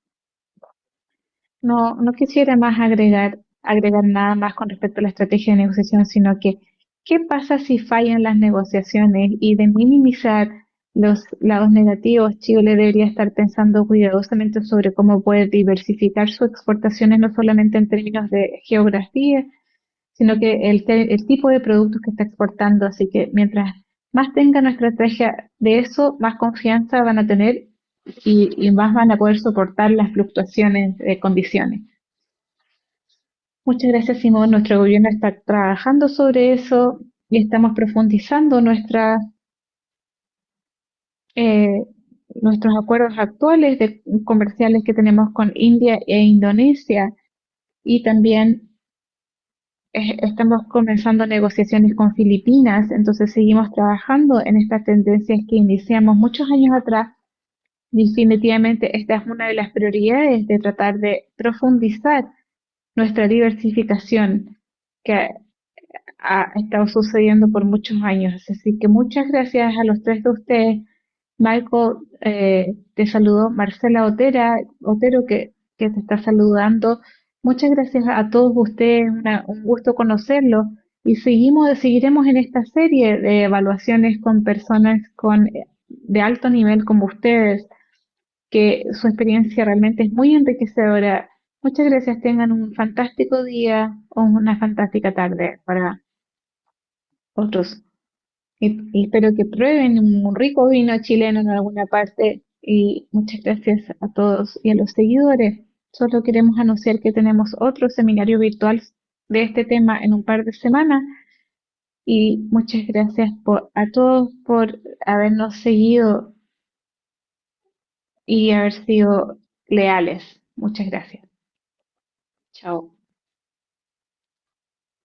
No quisiera más agregar nada más con respecto a la estrategia de negociación, sino que, ¿qué pasa si fallan las negociaciones? Y de minimizar los lados negativos, Chile debería estar pensando cuidadosamente sobre cómo puede diversificar sus exportaciones, no solamente en términos de geografía, sino que el tipo de productos que está exportando. Así que mientras más tenga nuestra estrategia de eso, más confianza van a tener y más van a poder soportar las fluctuaciones de condiciones. Muchas gracias, Simón. Nuestro gobierno está trabajando sobre eso y estamos profundizando eh, nuestros acuerdos actuales comerciales que tenemos con India e Indonesia y también estamos comenzando negociaciones con Filipinas, entonces seguimos trabajando en estas tendencias que iniciamos muchos años atrás Definitivamente esta es una de las prioridades de tratar de profundizar nuestra diversificación que ha estado sucediendo por muchos años. Así que muchas gracias a los tres de ustedes. Michael, te saludó Marcela Otero que te está saludando. Muchas gracias a todos ustedes, un gusto conocerlos y seguiremos en esta serie de evaluaciones con personas de alto nivel como ustedes, que su experiencia realmente es muy enriquecedora. Muchas gracias, tengan un fantástico día o una fantástica tarde para otros. Y espero que prueben un rico vino chileno en alguna parte. Y muchas gracias a todos y a los seguidores. Solo queremos anunciar que tenemos otro seminario virtual de este tema en un par de semanas. Y muchas gracias a todos por habernos seguido y haber sido leales. Muchas gracias. Chao.